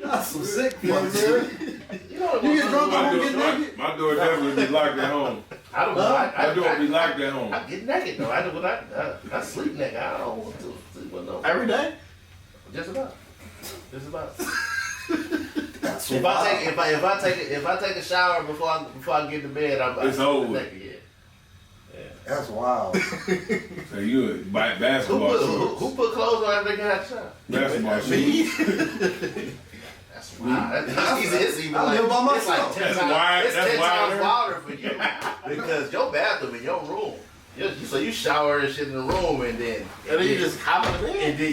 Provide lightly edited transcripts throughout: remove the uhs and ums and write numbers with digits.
That's some sick fun, man. You know, You get drunk and get naked? My door definitely be locked at home. I don't know. My door be locked at home. I get naked though. I sleep naked. I don't want to sleep with no. Every day? Just about. That's If I take a shower before I get to bed, It's over. naked. Yeah. That's wild. So you a basketball shorts. Who put clothes on after they get out of the shower? Basketball shorts. Me? That's wild. It's even I like, live by it's like myself. 10 That's times, wild. it's That's 10 wilder. times wilder for you because your bathroom in your room. So you shower and shit in the room and then you just hop in the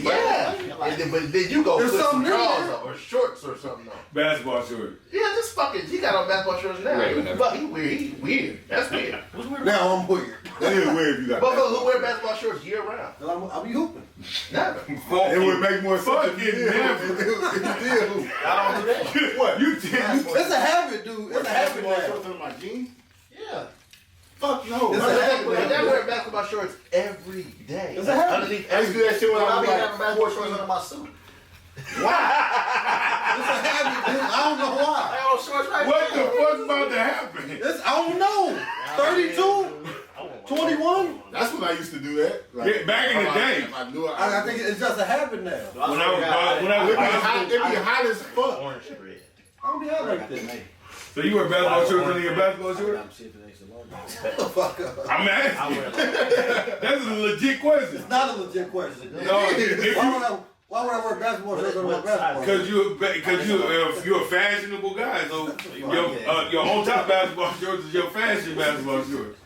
bed? and then but then you go There's put some something in drawers there. up or shorts or something on. Basketball shorts. Yeah, just fucking. He got on basketball shorts now. Right, He whatever. weird. He weird. That's weird. What's weird? Now I'm weird. That is weird if you got Motherfuckers who wear basketball shorts year round. I'll be hooping. Never. It would make more sense Fuck if you it, did. never. If you did. I don't do that. What? You did. It's a habit, dude. It's a habit Basketball now. shorts under my jeans? Yeah. Fuck no. It's But a they habit. wear basketball shorts every day. It's a habit. Underneath I used to do that shit when I was like basketball shorts under my suit. Why? It's a habit, dude. I don't know why. I got on shorts right What the now. fuck's about to happen? I don't know. 32? 21? That's when I used to do that. Like, Yeah, back in the day. If I knew I think it's just a habit now. When I was It'd be hot as fuck. Orange red. I don't be out like this. so you wear basketball shorts under your basketball shorts? Fuck up. I'm asking. That's a legit question. It's not a legit question. No, if Why would I wear basketball shorts under my basketball shorts? because you're a fashionable guy, so your on top basketball shorts is your fashion basketball shorts.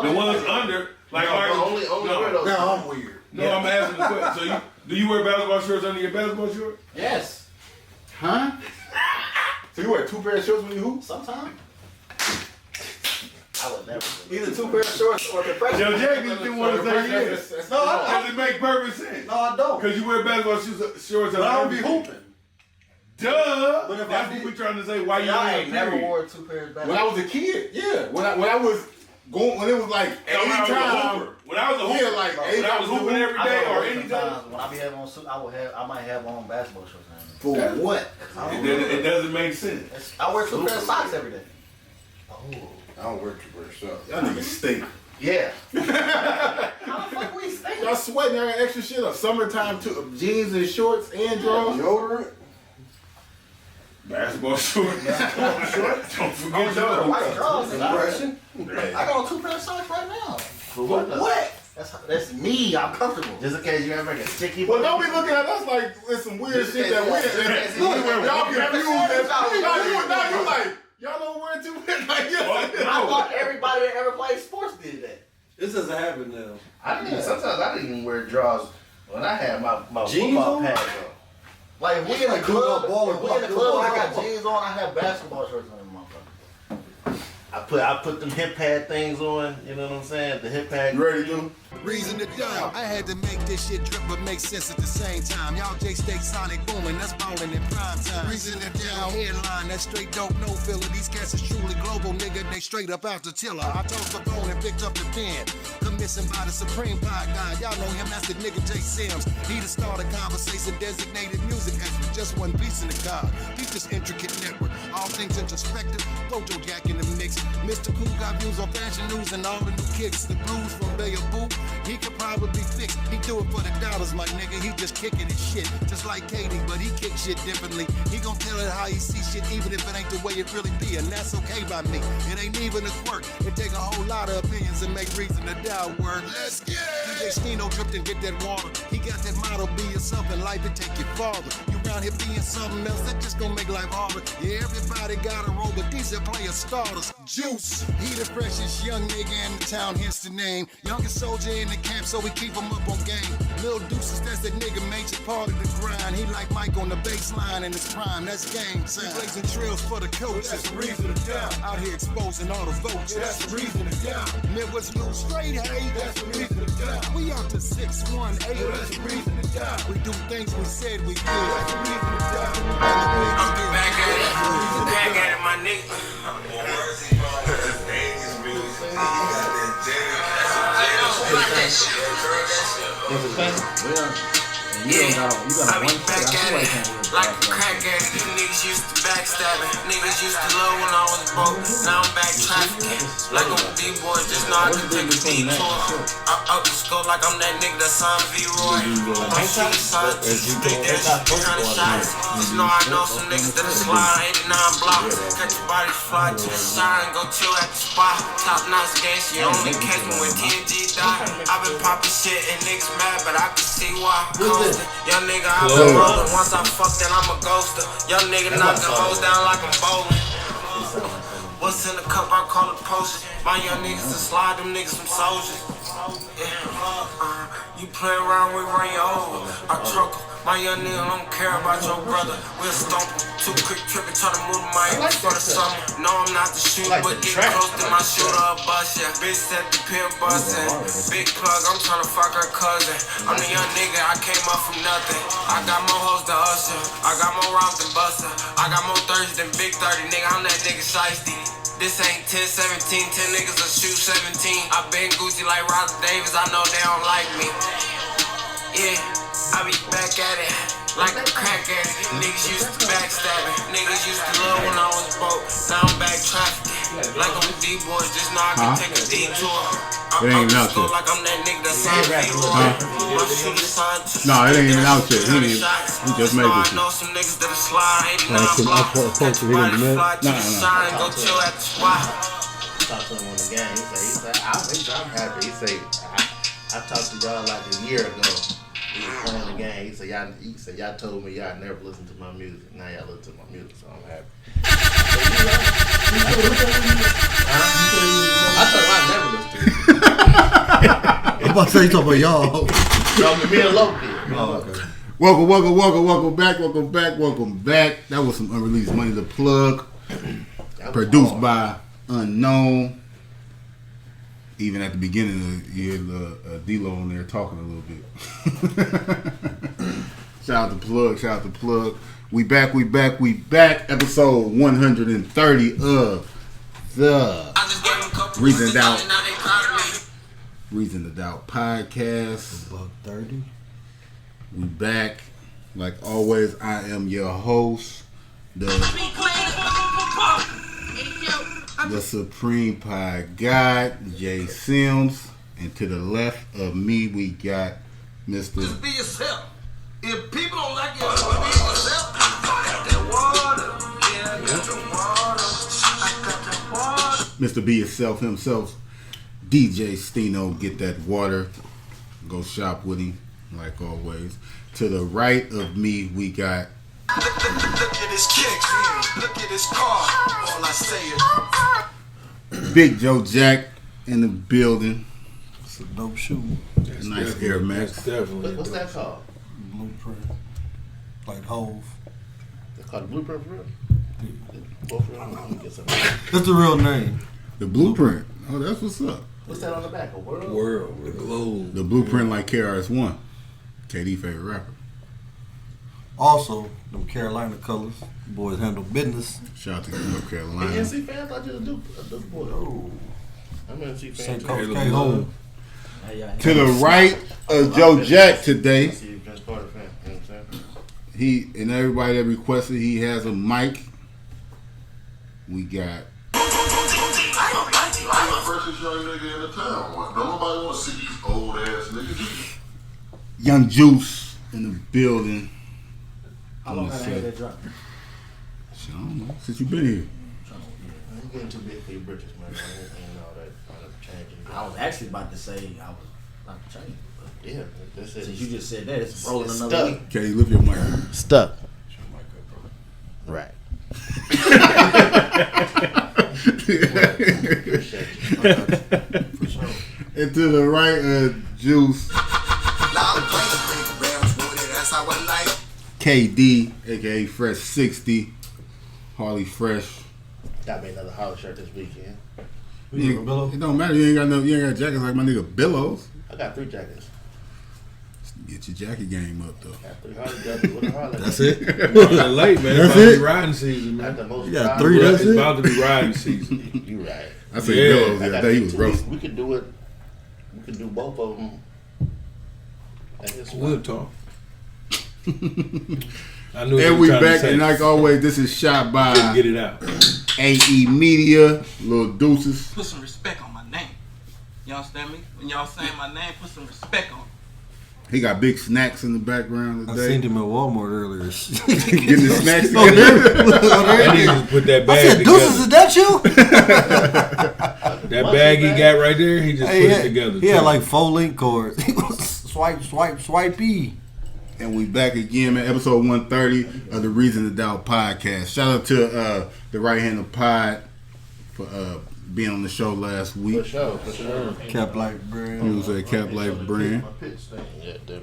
The ones under, like only wear those. Now I'm weird. No, I'm asking the question. So do you wear basketball shorts under your basketball shorts? Yes. Huh? So you wear two pairs of shorts when you hoop? Sometimes. I would never. Either two pairs of shorts or the pressure. Joe Jackson didn't want to say yes. No, I Does it make perfect sense? No, I don't. Because you wear basketball shorts But under I don't be everything. hooping. Duh! But if That's I what did- we're trying to say. Why you I wear ain't never period. wore two pairs of When basketball. I was a kid, yeah. When I was going, when it was like When I was a anytime. hooper. When I was a hooper. Yeah, like When I was hooping every day or anytime. Sometimes when I be having on suit, I might have on basketball shorts. For what? It doesn't make sense. I wear two pairs of socks every day. I don't wear two pairs of shorts. Y'all niggas stink. Yeah. How the fuck we stink? Y'all sweating, y'all got extra shit up. Summertime too. Jeans and shorts and drawers. Deodorant? Basketball shorts. Don't forget those. White drawers. Impression? I got on two pairs of socks right now. For what? What? That's me. I'm comfortable. Just in case you ever make a sticky. Well, don't be looking at us like it's some weird Just shit in that case- weird. just in case you Look, never- y'all you never confused. said it. Now you like, y'all don't wear two pairs like I thought everybody that ever played sports did that. This is a habit now. Sometimes I didn't even wear drawers when I had my Jeans football on? pads on. Like if we in the Like, do a club, ball if and we in the pop, club, do a I got ball. jeans on. I have basketball shorts on, motherfucker. I put them hip pad things on. You know what I'm saying? The hip pad. You ready, dude? Reason to doubt. I had to make this shit drip but make sense at the same time. Y'all J-State Sonic booming, that's ballin' in prime time. Reason to doubt. Headline, that straight dope, no filler. These cats is truly global, nigga. They straight up out the tiller. I tossed the phone and picked up the pen. Commissioned by the Supreme Pie guy. Y'all know him, that's the nigga Jay Sims. He the start of conversation, designated music expert. Just one piece in the car. Keep this intricate network. All things introspective. Gojo Jack in the mix. Mr. Cool got views on fashion news and all the new kicks. The blues from Bay of Boo. He could probably fix. He do it for the dollars, my nigga. He just kicking his shit. Just like Katie, but he kick shit differently. He gon' tell it how he see shit, even if it ain't the way it really be. And that's okay by me. It ain't even a quirk. It take a whole lot of opinions and make reason to doubt work. Let's get it. DJ Stino dripped and get that water. He got that motto, be yourself in life and take you farther. You around here being something else, that just gon' make life harder. Yeah, everybody got a role, but these are player starters. Juice. He the freshest young nigga in the town, hence the name. Youngest soldier in the camp, so we keep him up on game. Lil Deuces, that's that nigga major part of the grind. He like Mike on the baseline in his prime, that's game time. He blazing trails for the coach, that's the reason to doubt. Out here exposing all the votes, that's the reason to doubt. Midwest Lil Straight, hey, that's the reason to doubt. We out to 618, that's the reason to doubt. We do things we said we did, that's the reason to doubt. Back at it, my nigga. You got I be one back foot. at it like a crack addict. You niggas used to backstabbing. Niggas used to love when I was broke. Now I'm back trafficking. Like I'm a D-boy, just know I can take a detour. I up the scope like I'm that nigga that signed V-Roy. I'm shooting scientists, big that shit, 300 shots. Just know I know some niggas that'll slide 89 blocks. Catch your bodies fly to the side and go chill at the spot. Top notch gangsta, you only catch me when TNG die. I been popping shit and niggas mad, but I can see why. Coastin', young nigga, I been rollin'. Once I fuck, then I'm a ghoster. Young nigga knock the hoes down like I'm bowling. What's in the cup? I call it potion. My young niggas to slide, them niggas some soldiers. Yeah. You play around, we run you over. I truckle. My young nigga don't care about your brother. We'll stomp him. Too quick trippin', try to move to Miami for the summer. No, I'm not the shooter, but get close to my shooter, a bust, yeah. Bitch set the pill bustin'. Big plug, I'm tryna fuck her cousin. I'm the young nigga, I came up from nothing. I got more hoes than Usher. I got more rounds than Buster. I got more 30s than Big 30, nigga. I'm that nigga shiesty. This ain't 10, 17, 10 niggas will shoot 17. I been Gucci like Roger Davis, I know they don't like me. Yeah, I be back at it like a crack addict. Niggas used to backstabbing. Niggas used to love when I was broke. Now I'm back trafficking. Like I'm a D-boy, just know I can take a detour. It ain't even out yet. Like I'm that nigga that signed V-Roy. My shooter signed to No, it ain't even out yet. He just made this shit. I know some niggas that'll slide 89 blocks. Catch your body fly to the side and go chill at the spot. Talked to him on the game. He said, I'm happy. He said, I talked to y'all like a year ago. He was playing the game. He said, y'all told me y'all never listened to my music. Now y'all listen to my music, so I'm happy. I told him I never listened to it. I'm about to say you talking about y'all. No, me and Loki. Oh, okay. Welcome back. That was some unreleased Money to Plug. Produced by Unknown. Even at the beginning, you had D-Lo on there talking a little bit. Shout out to Plug. We back. Episode 130 of the Reason to Doubt podcast. Buck 30. We back. Like always, I am your host, the Supreme Pie God, Jay Sims. And to the left of me, we got Mr. Just be yourself. If people don't like you, be yourself. I got that water. Yeah, I got the water. I got that water. Mr. Be Yourself himself, DJ Stino. Get that water. Go shop with him, like always. To the right of me, we got Look at his kicks. Look at his car. All I say is Big Joe Jack in the building. It's a dope shoe. Nice Air Max. What's that called? Blueprint. Like Hove. It's called the Blueprint for real? Both of them? Let me get some. That's the real name. The Blueprint. Oh, that's what's up. What's that on the back? A world? World, the globe. The Blueprint like KRS-One. KD favorite rapper. Also, them Carolina colors. Boys handle business. Shout out to North Hey, Carolina. NC fans, I thought you was a Duke boy. Oh. I'm an NC fan. St. too. Coast K home. To the right of Joe Jack today, I see you Vince Carter fan. You know what I'm saying? he and everybody that requested, he has a mic. We got I'm the freshest young nigga in the town. Don't nobody want to see these old ass niggas. Young Juice in the building. How long have I had that drop? Shit, I don't know. Since you been here. I'm getting too big for your britches, man. I ain't all that changing. I was actually about to say I was about to change, but Yeah, that's it. since you just said that, it's rolling It's another stuck. week. Okay, you lift your mic. Stuck. Right. Appreciate you. For sure. And to the right of Juice, KD, aka Fresh 60, Harley Fresh. Got me another Holly shirt this weekend. It don't matter. You ain't got jackets like my nigga Billows. I got 3 jackets. Get your jacket game up though. Got 3 Holly jackets with a Harley. That's it. Late, man. That's It's about to it? be riding season, Got man. the most You got pride. 3, that's It's it? about to be riding season. You right. I said Yeah. Billows the I other got day. He was 2 roasting. We could do it. We could do both of them. At his We'll spot. talk. I knew And we back, and like always, this is shot by couldn't get it out. AE Media, Little Deuces. Put some respect on my name. You understand me? When y'all saying my name, put some respect on it. He got big snacks in the background I today. seen him at Walmart earlier. Getting the snacks Oh, together. That nigga put that I bag said, Deuces, is together. that you? That bag he got right there, he just put it together. He had too. like 4 link cords. He was swipe E. And we back again, man. Episode 130 of the Reason to Doubt podcast. Shout out to the Right Hand of Pod for being on the show last week. For sure. Cap Life You brand. know what I'm saying? Cap Life brand. Yeah, damn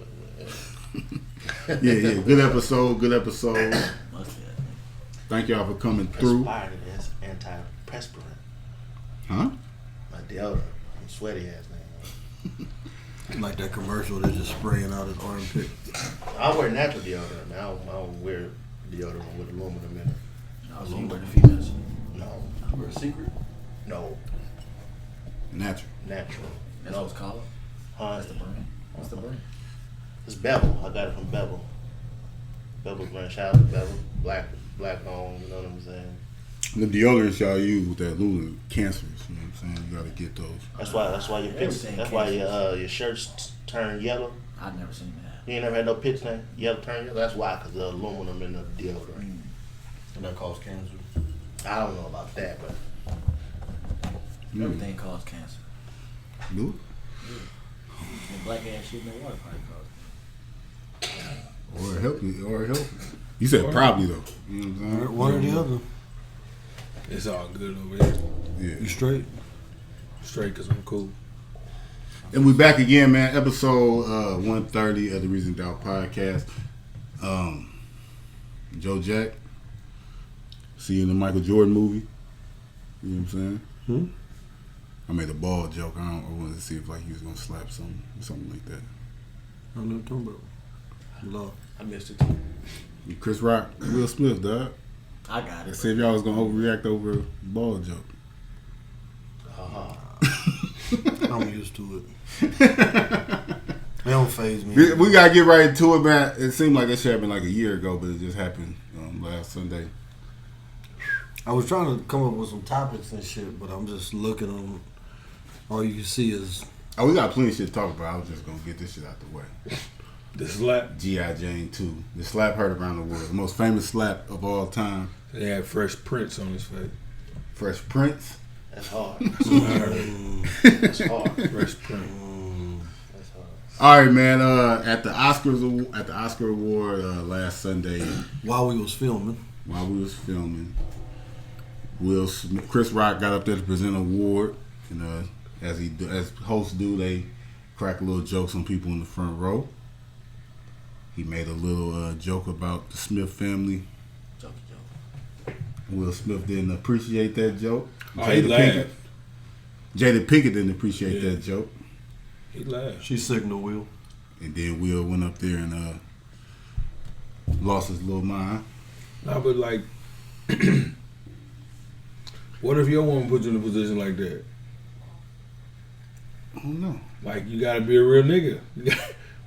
it. Yeah. Good episode. Thank y'all for coming through. Perspired as antiperspirant. Huh? My deodorant. I'm sweaty ass nigga. Like that commercial that's just spraying out his armpit. I wear natural deodorant. I don't wear deodorant with aluminum in it. No, so you wear the females. No. You wear a secret? No. Natural. Natural. That's what it's called? Huh? That's the brand. What's the brand? It's Bevel. I got it from Bevel. Bevel brand. Shout out to Bevel. Black owned. You know what I'm saying? The deodorants y'all use with that aluminum cancers. You know what I'm saying? You gotta get those. That's why your pits. Everything That's why cancers. your shirts turn yellow. I've never seen that. You ain't never had no pits turn yellow. That's why, cause the aluminum in the deodorant. And that causes cancer. I don't know about that, but Everything causes cancer. Do And black ass shit in the water probably causes cancer. it. Or help you. You said probably though. You know what I'm saying? One or the other. It's all good over here. Yeah. You straight? Straight because I'm cool. And we back again, man. Episode 130 of the Reason to Doubt podcast. Joe Jack. See you in the Michael Jordan movie. You know what I'm saying? I made a ball joke. I wanted to see if like he was gonna slap something like that. I don't know what you're talking about. Law. I missed it too. Chris Rock, Will Smith, dog. I got it. Let's see if y'all was gonna overreact over a ball joke. I'm used to it. They don't phase me. We gotta get right into it, man. It seemed like that shit happened like a year ago, but it just happened last Sunday. I was trying to come up with some topics and shit, but I'm just looking on. All you can see is Oh, we got plenty of shit to talk about. I was just gonna get this shit out the way. The slap. G.I. Jane 2. The slap heard around the world. The most famous slap of all time. They had Fresh Prince on his face. Fresh Prince. That's hard. That's That's hard. Fresh Prince. That's hard. All right, man. At the Oscar Award last Sunday, while we was filming. Chris Rock got up there to present an award, and as hosts do, they crack a little jokes on people in the front row. He made a little joke about the Smith family. Joke. Will Smith didn't appreciate that joke. Oh, he laughed. Jada Pinkett didn't appreciate that joke. He laughed. She signaled Will. And then Will went up there and lost his little mind. Nah, but like, what if your woman puts you in a position like that? I don't know. Like, you gotta be a real nigga.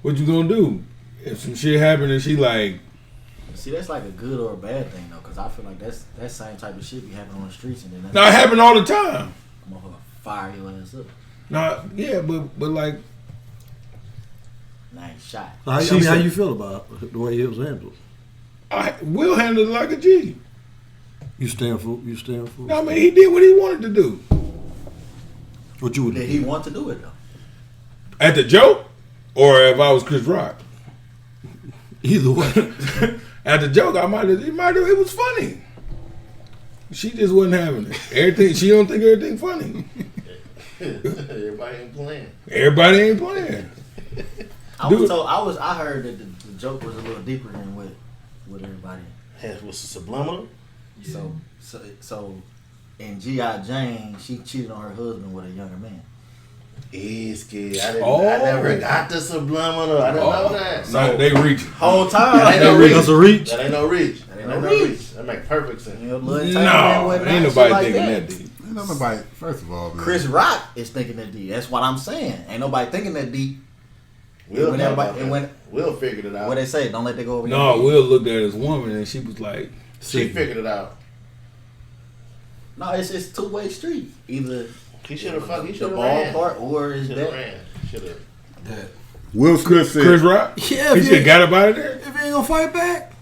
What you gonna do? If some shit happen and she like... See, that's like a good or a bad thing, though, because I feel like that same type of shit be happening on the streets, and then Nah, it happen all the time. motherfucker fire your ass up. Nah, yeah, but like... And I ain't shot. How you feel about the way it was handled? Will handle it like a G. You stand for? No, I mean, he did what he wanted to do. What you would do? Did he want to do it, though? At the joke? Or if I was Chris Rock? Either way. At the joke, it was funny. She just wasn't having it. Everything, she don't think everything funny. Everybody ain't playing. Everybody ain't playing. I heard that the joke was a little deeper than what everybody. Was subliminal? So in G.I. Jane, she cheated on her husband with a younger man. Kid. I never got the subliminal. I didn't know that. So they reach. Whole time. That ain't no reach. That's a reach. That ain't no reach. That make perfect sense. No, ain't nobody thinking that deep. Ain't nobody. First of all, man. Chris Rock is thinking that deep. That's what I'm saying. Ain't nobody thinking that deep. Will when everybody, and when Will figured it out. what they say, don't let that go over your No, head. Will looked at his woman and she was like, She figured it out. No, it's 2-way street. Either He should have fucked. He the should have ball ran. part or his Should have back. ran. Should have. Will Smith said, Chris Rock? Yeah, He if should you, got up out of there? if you ain't gonna fight back,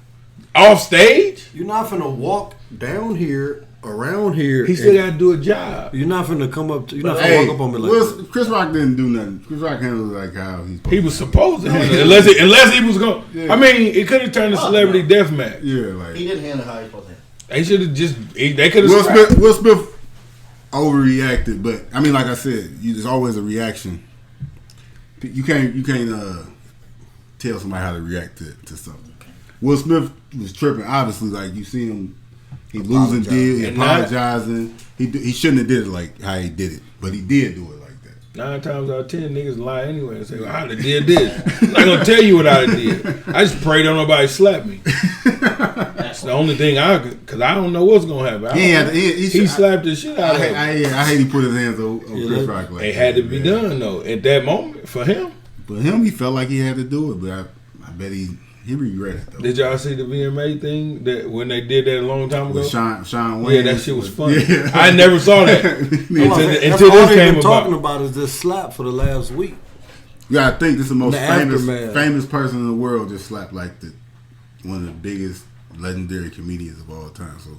Off stage? you're not finna walk down here, around here. He still and got to do a job. you're not finna come up. You're not finna hey, walk up on me like that. Chris Rock didn't do nothing. Chris Rock handled it like how he's supposed He was supposed to handle it. Unless he was going to. Yeah. I mean, it could have turned to celebrity death match. Yeah, like He didn't handle how he supposed to handle. They should have just. They could Will have. Smith. Will Smith overreacted, but I mean, like I said, there's always a reaction. You can't tell somebody how to react to something. Will Smith was tripping. Obviously, like you see him, he losing deal, he And not- apologizing. He shouldn't have did it like how he did it, but he did do it like that. 9 times out of 10, niggas lie anyway and say, well, I'd have did this. I'm not going to tell you what I'd have did. I just pray don't nobody slap me. That's the only thing I could, because I don't know what's going to happen. He slapped the shit out of him. I hate he put his hands on Chris Rock like It that. had to be man. done, though, at that moment for him. But him, he felt like he had to do it, but I bet he regretted it though. Did y'all see the VMA thing that when they did that a long time ago? With Sean Wayne. Yeah, that shit was funny. Yeah. I never saw that That's until all this they've came been talking about. about is this slap for the last week. You gotta think this is the most The aftermath. famous person in the world just slapped like one of the biggest legendary comedians of all time. So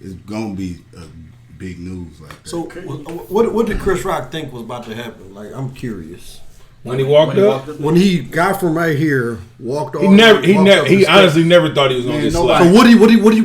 it's gonna be a big news like that. So what did Chris Rock think was about to happen? Like, I'm curious. When he walked up, When he got from right here, walked he all never, walked he up never, the he steps. honestly never thought he was gonna Man, get nobody- slapped. So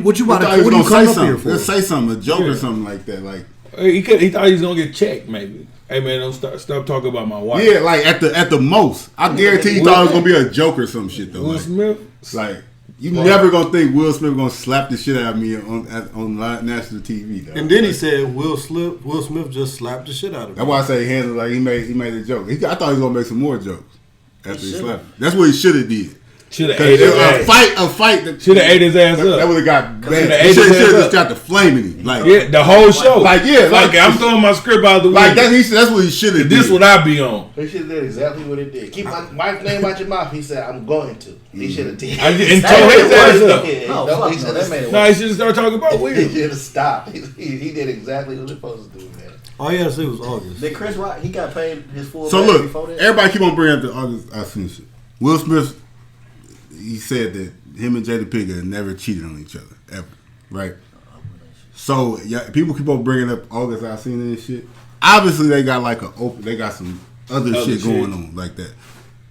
what you about to He what are you gonna coming say up here something. for? Let's say something, a joke Yeah. or something like that. Like He thought he was gonna get checked, maybe. Hey man, don't stop talking about my wife. yeah, like at the most, I guarantee you thought it was gonna be a joke or some shit though. Will Like, Smith. like you never gonna think Will Smith gonna slap the shit out of me on national TV. Though. And then he said Will Smith just slapped the shit out of him. That's why I say he handled like he made a joke. I thought he was gonna make some more jokes after he should've. slapped him. That's what he should have did. Should have 'Cause ate his a ass. fight that Should have ate his ass that up. would have got bad. Shoulda He ate should his have ass just up. got the flaming him. Like Yeah, the whole show. Like, yeah, like- I'm throwing my script out the window. like that. That's what he should have did. This what I be on. He should have did exactly what he did. Keep my wife's name out your mouth. He said, "I'm going to." He should have did. And That told made his it ass worse, up. though. Yeah, No, no, fuck he no, should that made have. it No, worse. he should start talking about He Will. should have stopped. He did exactly what he was supposed to do, man. All he had to say was August. Did Chris Rock? He got paid his full. So bag look, before that? everybody keep on bringing up the August Alsina shit. Will Smith, he said that him and Jada Pinkett never cheated on each other ever, right? So yeah, people keep on bringing up August Alsina and shit. Obviously, they got like they got some other shit going on like that.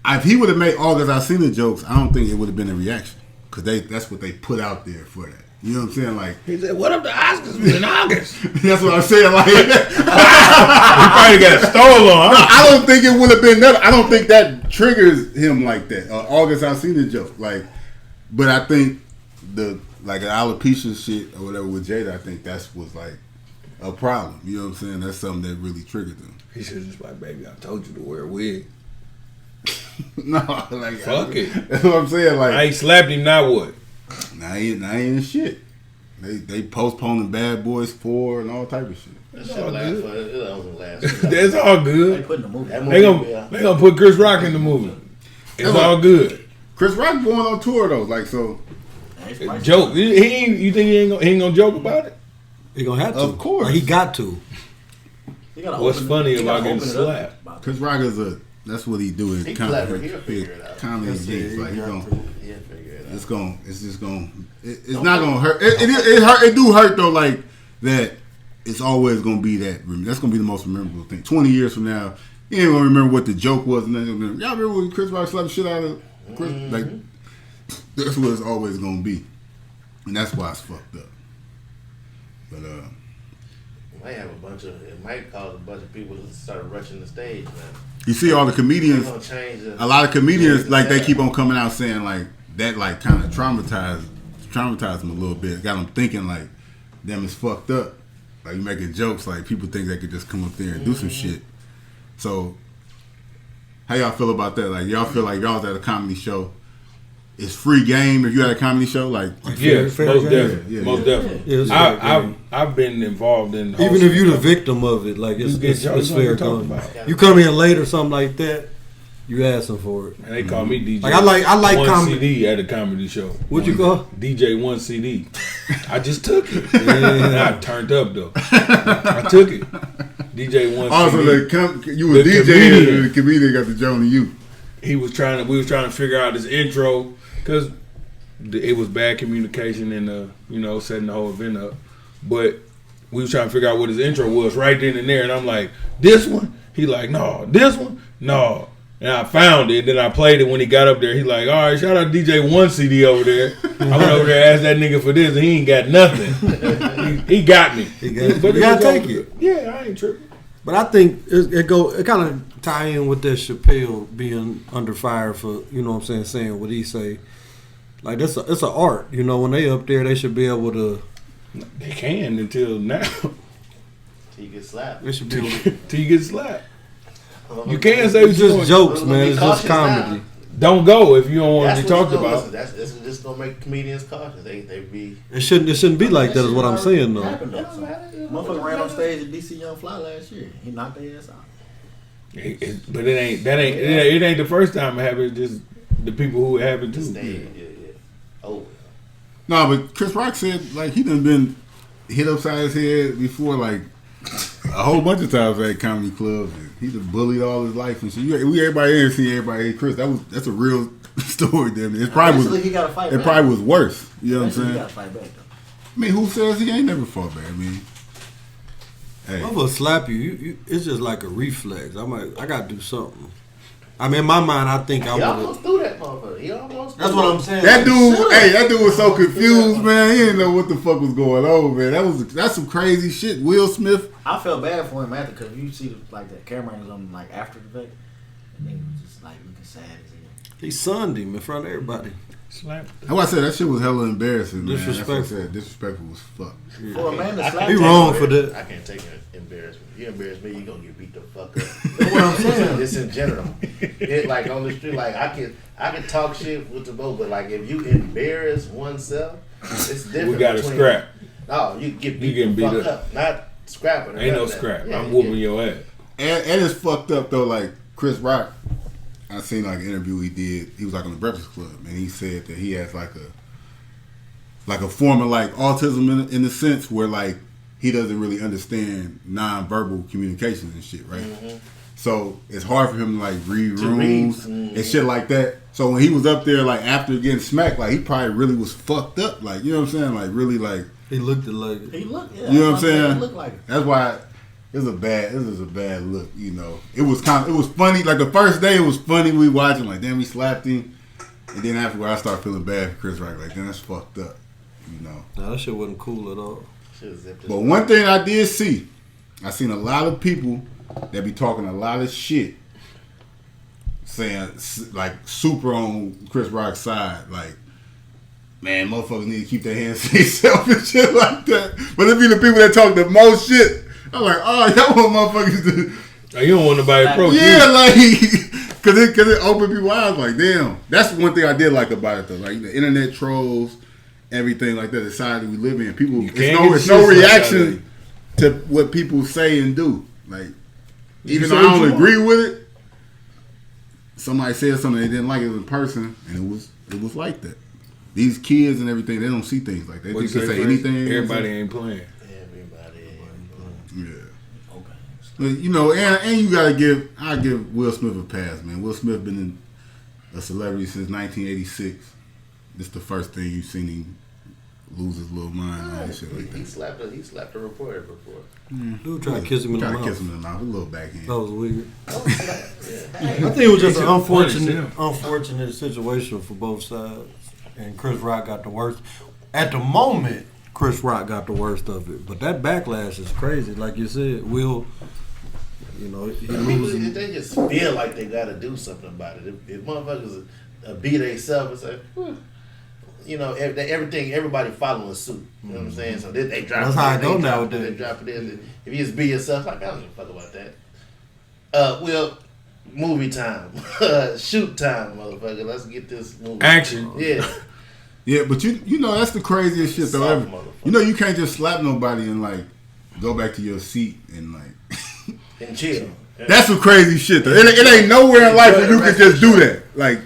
If he would have made August Alsina jokes, I don't think it would have been a reaction because that's what they put out there for that. You know what I'm saying? Like He said, "What if the Oscars was in August?" He that's what I'm saying. Like probably got stole on. I don't think it would have been that. I don't think that triggers him like that. August Alsina joke, like, but I think the like alopecia shit or whatever with Jada, I think that's was like a problem. You know what I'm saying? That's something that really triggered them. He should just like, baby, I told you to wear a wig. No, like Fuck it. That's what I'm saying. Like, I ain't slapped him. Now what? now he ain't shit. They postponing Bad Boys 4 and all type of shit. That shit last for it doesn't last. That's all They good. put in the movie. That They movie, gonna put Chris Rock in the movie. It's all good. Chris Rock going on tour though, like so. Joke. He ain't. You think he ain't gonna joke about it? He gonna have to. Of course. Like, he got to. What's funny about getting slapped? Chris Rock is that's what he do. He clever. He'll figure it out. Comedy Yes, gigs, he like he got gonna. to. Yeah, figure it out. It's just gonna. It's not gonna hurt. It hurt. It do hurt though. Like that. It's always gonna be that. That's gonna be the most memorable thing. 20 years from now, you ain't gonna remember what the joke was. And then y'all remember when Chris Rock slapped the shit out of Chris? Like that's what it's always gonna be, and that's why it's fucked up. But It might have a bunch of. It might cause a bunch of people to start rushing the stage, man. you see all the They're comedians. gonna change it. A lot of comedians like they keep on coming out saying like that like kind of traumatized them a little bit. Got them thinking like, damn, it's fucked up. Like you making jokes like people think they could just come up there and do some shit. So how y'all feel about that? Like y'all feel like y'all's at a comedy show. It's free game if you at a comedy show. Like Yeah, fair most game. definitely. Yeah, Most yeah. definitely. Yeah, it's fair game. I've been involved in. Even if you're the victim of it, like it's You get fair what you're game. talking about. You come in late or something like that, You asking for it. And they call me DJ. Like I like one comedy. CD at a comedy show. What you call? DJ one CD. I just took it. And I turned up though. I took it. DJ one Also, CD. you was DJ and the comedian got the joint to you. We was trying to figure out this intro because it was bad communication and setting the whole event up. But we was trying to figure out what his intro was right then and there, and I'm like, this one? He like, no. This one? No. And I found it, then I played it when he got up there. He like, all right, shout out DJ one CD over there. I went over there and asked that nigga for this, and he ain't got nothing. he got me. But you gotta take it. Yeah, I ain't tripping. But I think it kind of tie in with that Chappelle being under fire for, you know what I'm saying what he say. Like it's an art, when they up there they should be able to. They can until now. Till you get slapped. They should be able to. Till you get slapped. You can't say it's just jokes, man. It's just comedy. Now. Don't go if you don't want to be talked about. That's just gonna make comedians cautious. They be. It shouldn't be like that. Is what I'm saying though. Motherfucker ran on stage at DC Young Fly last year. He knocked their ass out. But it ain't the first time it happened. It's just the people who have it too. Yeah. Oh. No, but Chris Rock said like he done been hit upside his head before, like a whole bunch of times at comedy clubs. He done bullied all his life and shit. Everybody in see everybody. Chris, that's a real story. Damn, it probably was. He gotta fight it back. probably was worse. You know what I'm saying? He gotta fight back though. I mean, who says he ain't never fought back? I mean, hey, I'm gonna slap you. It's just like a reflex. I gotta do something. I mean, in my mind, I think I would. He almost threw that motherfucker. That's what I'm saying. that dude was so confused, man. He didn't know what the fuck was going on, man. That's some crazy shit. Will Smith. I felt bad for him after because you see like that camera was on like after the fact, and he was just like looking sad as hell. He sunned him in front of everybody. Slapped. That's why I said that shit was hella embarrassing, man. Disrespectful. That's what I said. Disrespectful as fuck. For a man to slap He wrong for that. I can't take an embarrassment. You embarrass me, you gonna get beat the fuck up. That's what I'm saying. It's in general. It like on the street, like I can talk shit with the boat, but like if you embarrass oneself, it's different. We got to scrap. No, you get beat getting the beat fuck up. Not scrapping. Ain't no scrap. I'm whooping your ass. And it's fucked up though. Like Chris Rock, I seen like an interview he did. He was like on the Breakfast Club, and he said that he has like a form of like autism in the sense where like he doesn't really understand nonverbal communications and shit, right? Mm-hmm. So it's hard for him to like read rules and shit like that. So when he was up there like after getting smacked, like he probably really was fucked up, like you know what I'm saying, like really like he looked like it. He looked, yeah, you know what I'm saying? He looked like it. That's why. This is a bad look, you know. It was funny. Like the first day, it was funny. We watching like, damn, he slapped him, and then afterward, I started feeling bad for Chris Rock. Like, damn, that's fucked up, you know. Nah, that shit wasn't cool at all. But one thing I did see, I seen a lot of people that be talking a lot of shit, saying like super on Chris Rock's side, like, man, motherfuckers need to keep their hands to themselves and shit like that. But it be the people that talk the most shit. I'm like, oh, y'all want motherfuckers to... You don't want nobody to approach you. Yeah, like, cause it opened people's eyes. Like, damn. That's one thing I did like about it, though. Like, the internet trolls, everything like that, the society we live in. People, it's no reaction to what people say and do. Like, even though I don't agree with it, somebody said something they didn't like it in person, and it was like that. These kids and everything, they don't see things like that. They can say anything. Everybody ain't playing. Yeah. Okay. But, you know, and you gotta I give Will Smith a pass, man. Will Smith been a celebrity since 1986. This is the first thing you've seen him lose his little mind and shit like that. He slapped a reporter before. Dude tried to kiss him in the mouth. Kiss him in the mouth. A little backhand. That was weird. I think it was just an unfortunate situation for both sides. And Chris Rock got the worst. At the moment, Chris Rock got the worst of it, but that backlash is crazy. Like you said, Will, he losing. They just feel like they got to do something about it. If motherfuckers be themselves and say, you know, everybody following suit. You know what I'm saying? So they drop. That's how I go now. They drop it in. If you just be yourself, like I don't give a fuck about that. Well, movie time, shoot time, motherfucker. Let's get this movie. Action. Yeah. Yeah, but you know that's the craziest shit though ever. You know you can't just slap nobody and like go back to your seat and like and chill. That's some crazy shit though. It ain't nowhere in life where you could just do that. Like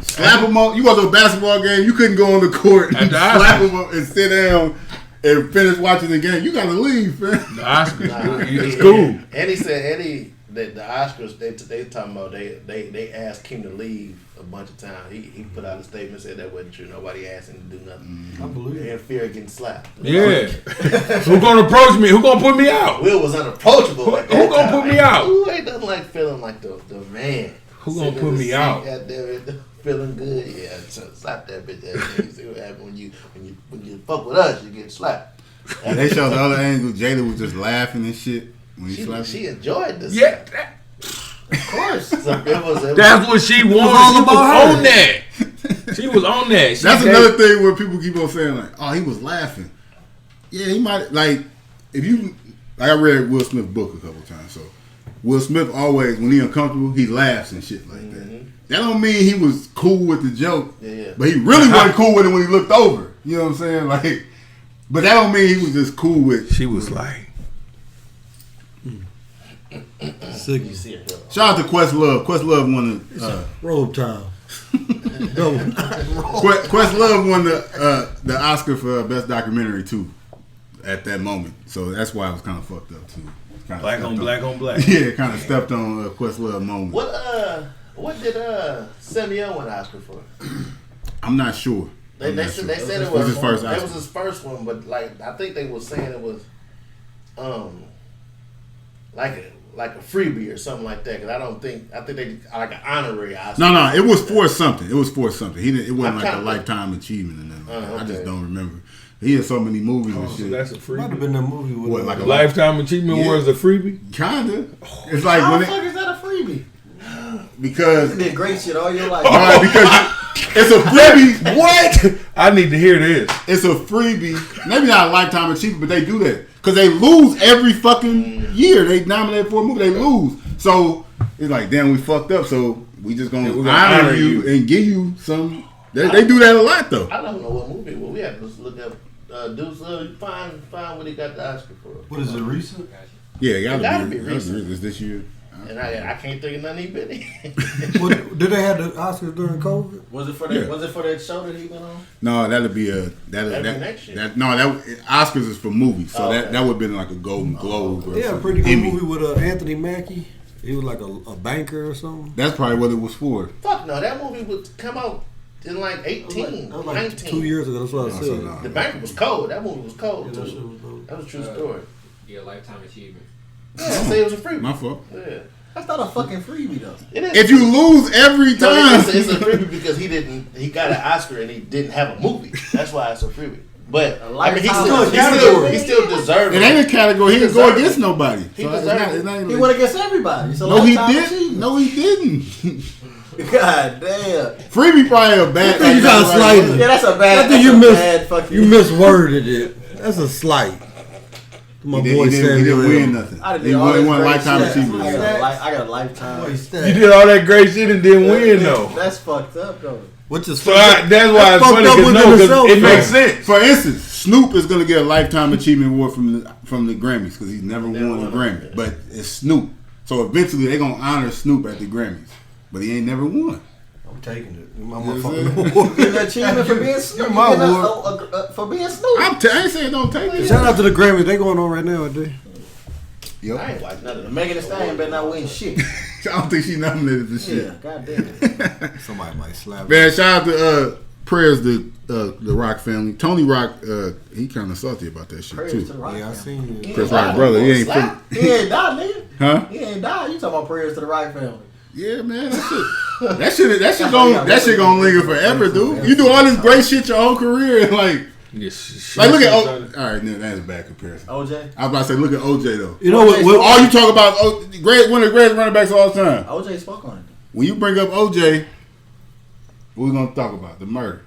slap them up. You go to a basketball game, you couldn't go on the court and slap them up and sit down and finish watching the game. You gotta leave, man. The Oscars, it's cool. And he said that the Oscars they talking about they asked him to leave a bunch of times. He put out a statement said that wasn't true. Nobody asked him to do nothing. I believe They in fear of getting slapped. Yeah. Who gonna approach me? Who gonna put me out? Will was unapproachable. Who gonna put me out? Who ain't nothing like feeling like the man? Who gonna put me out? Out there feeling good. Yeah, slap that bitch. You see what happens when you fuck with us, you get slapped. And they showed the other angle. Jada was just laughing and shit when he slapped. She enjoyed this. Yeah. Of course. So it was That's what she wanted. She was on that. She was on that. That's another thing where people keep on saying like, "Oh, he was laughing." Yeah, he might like if you like. I read Will Smith's book a couple times. So Will Smith always, when he uncomfortable, he laughs and shit like that. That don't mean he was cool with the joke, but he really wasn't cool with it when he looked over. You know what I'm saying? Like, but that don't mean he was just cool with. She was like. Sick. Shout out to Questlove. Questlove won the robe time. Questlove won the Oscar for best documentary too at that moment. So that's why it was kind of fucked up too. Black on black on black. Yeah, kind of stepped on Questlove moment. What did Samuel win Oscar for? I'm not sure. They said it was his first Oscar. It was his first one, but like I think they were saying it was like a freebie or something like that. Because I think they like an honorary Oscar. No, it was for something. It was for something. It wasn't like a lifetime achievement or nothing like that. Okay. I just don't remember. He had so many movies and shit. So that's a freebie. Might have been that movie with What, like a Lifetime Achievement Award is a freebie? Kinda. It's like How when the fuck is that a freebie? because You did great shit all your life. it's a freebie. What? I need to hear this. It's a freebie. Maybe not a lifetime achievement, but they do that because they lose every fucking year. They nominate for a movie, they lose. So it's like, damn, we fucked up. So we just gonna honor you and give you some. They do that a lot though. I don't know what movie. Well, we have to just look up. Deuce, find what he got the Oscar for. What is it, recent? Yeah, it It gotta be recent. It's this year. And I can't think of nothing he been in. Did they have the Oscars during COVID? Was it for that? Yeah. Was it for that show that he went on? No, that'd be next year. Oscars is for movies, so Okay. that would have been like a Golden Globe or Yeah, a something. pretty good Emmy. movie with Anthony Mackie. He was like a banker or something. That's probably what it was for. Fuck no, that movie would come out in like 18, That was like 19. 2 years ago. That's what I said. no. The Banker was cold. That movie was cold Yeah, too. that shit was dope. That was a true story. Yeah, lifetime achievement. Yeah, I say it was a freebie. My fault. Yeah. That's not a fucking freebie though. It is. If you lose every No, time, it's a freebie because he got an Oscar and he didn't have a movie. That's why it's a freebie. But I mean, he still deserved it ain't a category. He didn't go against nobody. He So deserved it's not He even went against everybody. So no, he lifetime didn't. achievement. No, he didn't. God damn. Freebie probably a bad. You trying to slight it. Yeah, that's a bad. I think bad fucking. you misworded it. That's a slight. My He boy didn't Samuel. win nothing. I did He all this won great lifetime shit. achievement. I got a lifetime. You did all that great shit and didn't win though. That's fucked up though. Which is So that's why it's funny because it makes sense. For instance, Snoop is gonna get a lifetime achievement award from the Grammys because he's never won a Grammy. But it's Snoop, so eventually they're gonna honor Snoop at the Grammys. But he ain't never won. I'm taking it. Get an achievement for being Snoop. My For being Snoop. I ain't saying don't take it. Shout out to the Grammys. They going on right now, aren't they? Yep. I ain't watched none of them. Megan Thee Stallion better not win shit. I don't think she nominated for shit. Yeah, goddamn. Somebody might slap. Man, shout out to prayers to the Rock family. Tony Rock, he kind of salty about that shit Prayers too. to the Rock. Yeah, I seen it. Chris Rock brother, he ain't from, He ain't died, nigga. huh? He ain't died. You talking about prayers to the Rock family? Yeah, man, that shit gonna linger forever, dude. You do all this great shit your whole career, and like look at all right, no, that's a bad comparison. OJ. I was about to say, look at OJ though. You know what? All you talk about, one of the greatest running backs of all time. OJ spoke on it. When you bring up OJ, what we gonna talk about? The murder.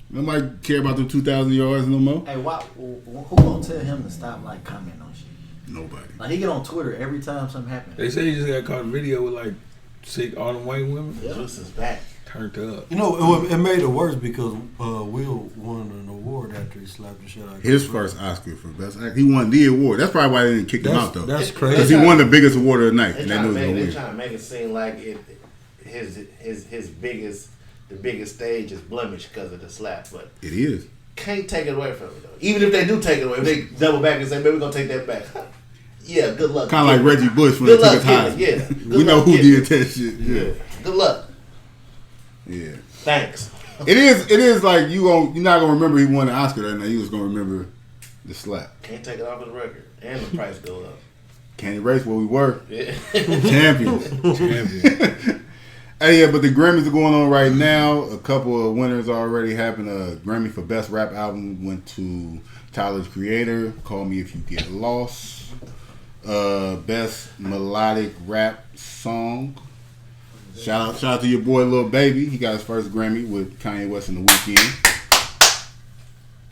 Nobody care about the 2,000 yards no more. Hey, who gonna tell him to stop like commenting on shit? Nobody. Like he get on Twitter every time something happens. They say he just got caught in video with like 6 all them white women. Juice is back. Turned up. You know, it made it worse because Will won an award after he slapped the shit out of His first Oscar for best actor. He won the award. That's probably why they didn't kick him out though. That's Because crazy. he won the biggest award of the night, They and they knew he was gonna trying win. to make it seem like his biggest stage is blemished because of the slap, but It is. can't take it away from him though. Even if they do take it away, if they double back and say, "Maybe we're gonna take that back." Yeah, good luck. Kind of like Reggie Bush when Good he took luck, his high. kid. Yeah. Good We know luck, who kid. did that shit. Yeah. Good luck. Yeah. Thanks. It is like you're not gonna remember he won the Oscar that night. You was gonna remember the slap. Can't take it off his record, and the price go up. Can't erase where we were. Yeah. Champions. Hey, yeah, but the Grammys are going on right now. A couple of winners already happened. A Grammy for Best Rap Album went to Tyler, the Creator, Call Me If You Get Lost. Best Melodic Rap Song. Shout out to your boy Lil Baby. He got his first Grammy with Kanye West in The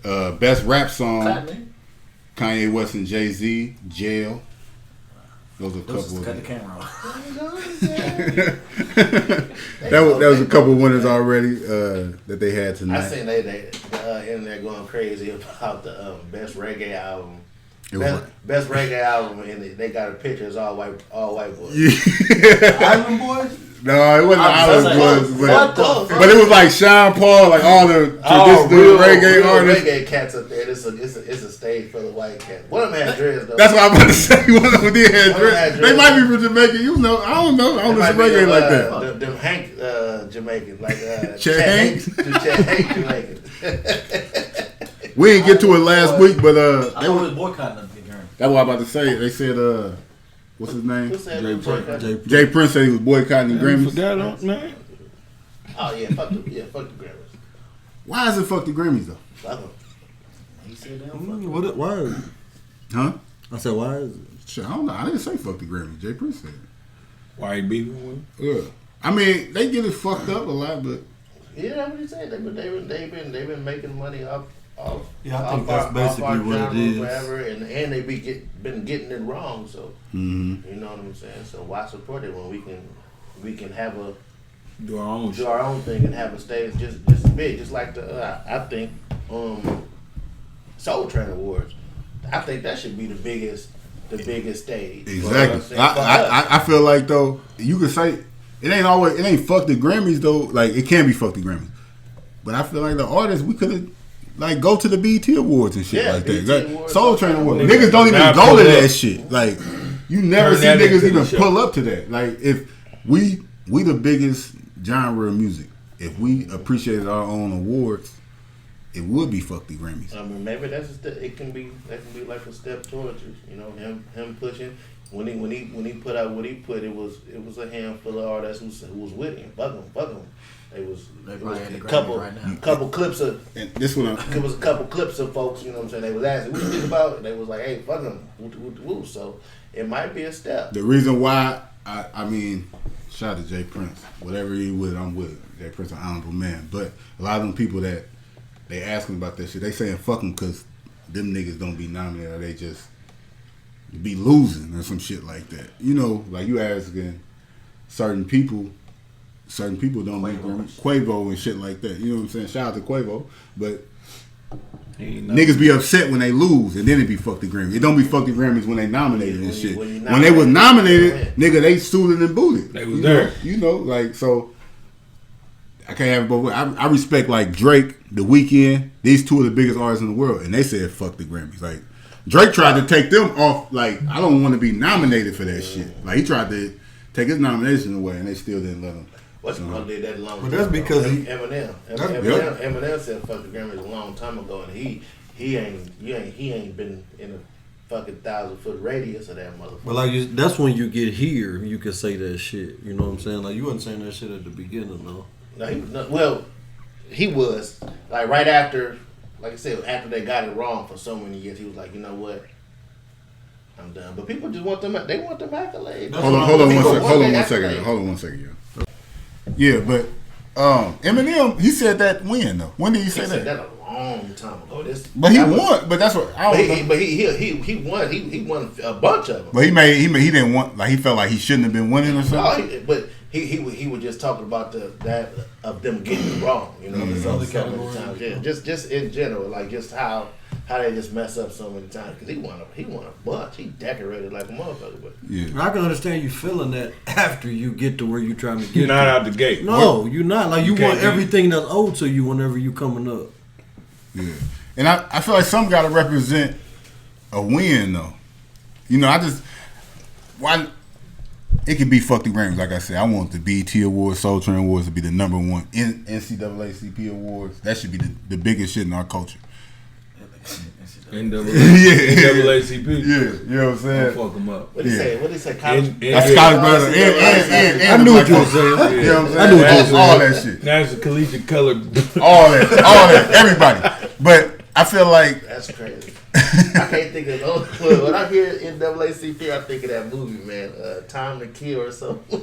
Weeknd. Best Rap Song. Kanye West and Jay-Z. Jail. Those are a couple of Cut the camera off. that was a couple of winners already that they had tonight. I seen they in there going crazy about the best reggae album. Best reggae album, and they got a picture. It's all white boys. Island Boys? No, it wasn't Island Boys, What but it was like Sean Paul, like all the traditional reggae real artists. reggae cats up there. It's a stage full of white cats. One of them had dreads though. That's what I'm about to say. One of them did have One of them dreads. had They dreads. might be from Jamaica. You know, I don't know. I don't listen to reggae like that. Them Hank Jamaican, like Chet Hank? Chet Hank Jamaican. We didn't get to it last week, but I thought we was boycotting them. that's what I'm about to say. They said, what's his name? Who said Jay boycott? Prince. Jay Prince said he was boycotting the You Grammys. forgot on man. Oh yeah, fuck the Grammys. Why is it fuck the Grammys though? Fuck them. He said that. Why is it? Huh? I said, why is it? Shit, I don't know. I didn't say fuck the Grammys. Jay Prince said it. Why he beefing with him? Yeah. I mean, they get it fucked up a lot, but Yeah, that's what he said. They've been making money off. Yeah, I think off that's our basically what it genre is. Forever, and they been getting it wrong. So Mhm. you know what I'm saying. So why support it when we can have a Do our own do shit. our own thing and have a stage just as big, just like the I think Soul Train Awards. I think that should be the biggest stage. exactly. For us. I feel like though you could say it ain't fuck the Grammys though. Like it can be fuck the Grammys, but I feel like the artists we could have like go to the BET Awards and shit Yeah, like that. BET Like, Awards, Soul Train Awards. Niggas Niggas don't even not go pull to up. that shit. Like you never Turn see that niggas into the even show. pull up to that. Like if we the biggest genre of music. If we appreciated our own awards, it would be fuck the Grammys. I mean, maybe that can be like a step towards it. You know, him pushing when he put out what he put. It was a handful of artists who was with him. Fuck him. It was probably at the a Grammy right now. couple clips of. And this one, It was a couple clips of folks. You know what I'm saying? They was asking what you think about it. And they was like, hey, fuck him. Woo. So it might be a step. the reason why I mean, shout out to Jay Prince. Whatever he with, I'm with. Jay Prince, an honorable man. But a lot of them people that they asking about that shit, they saying fuck them because them niggas don't be nominated or they just be losing or some shit like that. You know, like you asking certain people don't be Quavo and shit like that. You know what I'm saying? Shout out to Quavo. But niggas be upset when they lose, and then it be fuck the Grammys. It don't be fuck the Grammys when they nominated and shit. When they was nominated, nigga, they suited and booted. They was there. You know, like, so I can't have it both ways. I respect, like, Drake, The Weeknd. These two are the biggest artists in the world, and they said fuck the Grammys. Like, Drake tried to take them off, like, I don't want to be nominated for that shit. Like, he tried to take his nomination away, and they still didn't let him. Whatchamacallit did that a long time But that's ago. because Eminem. Yep. Eminem said fuck the Grammys a long time ago, and he ain't been in a fucking 1,000-foot radius of that motherfucker. But like that's when you get here, you can say that shit. You know what I'm saying? Like you wasn't saying that shit at the beginning, though. No, he was like right after, like I said, after they got it wrong for so many years, he was like, you know what, I'm done. But people just want them. They want them accolades. Hold on one Accolades. second. Yeah, but Eminem, he said that when though? When did he say He said that? that a long time ago. But he won. But that's what I don't know. But he won. He won a bunch of them. But he didn't want, like, he felt like he shouldn't have been winning or something. But he was just talking about that of them getting it wrong, you know, so many times. Yeah, just in general, like just how they just mess up so many times. Because he won a bunch. He decorated like a motherfucker. But yeah, I can understand you feeling that after you get to where you're trying to get. You're not out the gate. No, you're not. Like you want everything that's owed to you whenever you coming up. Yeah, and I feel like some got to represent a win though. You know, why. It could be fuck the Grammys, like I said. I want the BET Awards, Soul Train Awards to be the number one NCAACP Awards. That should be the biggest shit in our culture. NAACP. Yeah, you know what I'm saying? Fuck them up. What did he say? What did he say? College? That's college brother. I knew what you were saying. You know what I'm saying? I knew what you were saying. All that shit. National Collegiate Color. all that. Everybody. But I feel like that's crazy. I can't think of when I hear NAACP, I think of that movie, man, Time to Kill or something.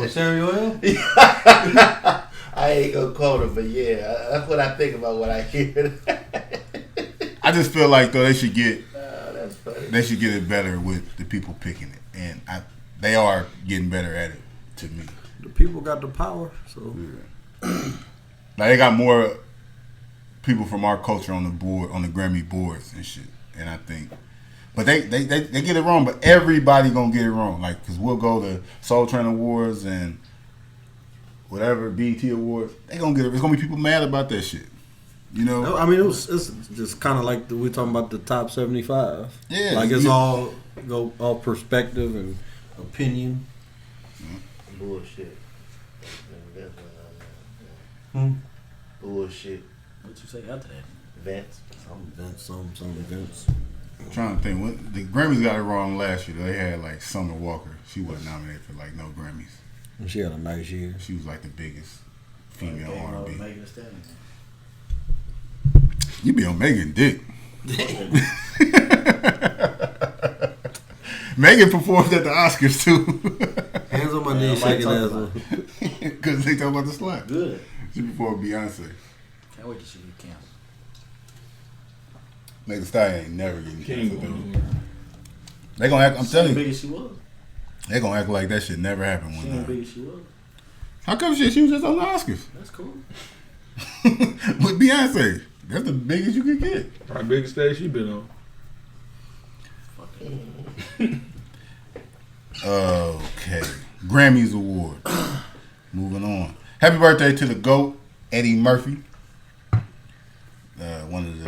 Samuel? I ain't gonna quote it, but yeah, that's what I think about when I hear it. I just feel like though they should get that's funny. They should get it better with the people picking it, and they are getting better at it to me. The people got the power, so like they got more people from our culture on the board, on the Grammy boards and shit. And I think, but they get it wrong. But everybody gonna get it wrong, like because we'll go to Soul Train Awards and whatever BET Awards. They gonna get it. There's gonna be people mad about that shit. You know, I mean, it's just kind of like we're talking about the top 75. Yeah, like it's all perspective and opinion. Bullshit. Bullshit. What you say after that? Events. Some events. I'm trying to think. What, the Grammys got it wrong last year. They had like Summer Walker. She wasn't nominated for like no Grammys. And she had a nice year. She was like the biggest female R&B. Megan Thee Stallion. You be on Megan dick. Megan performed at the Oscars too. Hands on my knees, shaking ass. Because they talk about the slap. Good. She performed Beyonce. Can't wait to see you cancel. Megan Thee Stallion ain't never getting canceled. They gonna act. I'm telling you, big as she was. They gonna act like that shit never happened one time. Big as she was. How come she was just on the Oscars? That's cool. With Beyonce, that's the biggest you could get. Probably biggest stage she been on. Okay, Grammys Award. Moving on. Happy birthday to the GOAT, Eddie Murphy. One of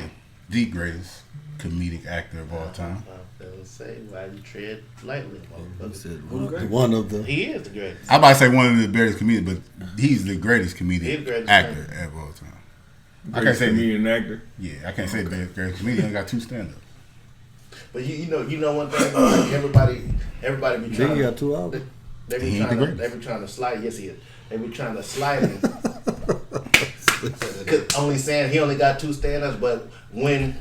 the greatest comedic actor of all time. I was say why you tread lightly. He said one of the. He is the greatest. I'm about to say one of the greatest comedians, but he's the greatest comedic actor of all time. I can't say comedian actor. Yeah, I can't say the greatest comedian. I got two stand-ups. But you know one thing. Like everybody be trying. He got two albums. They be trying to slide. Yes, he is. They be trying to slide him. Only saying he only got two stand-ups, but when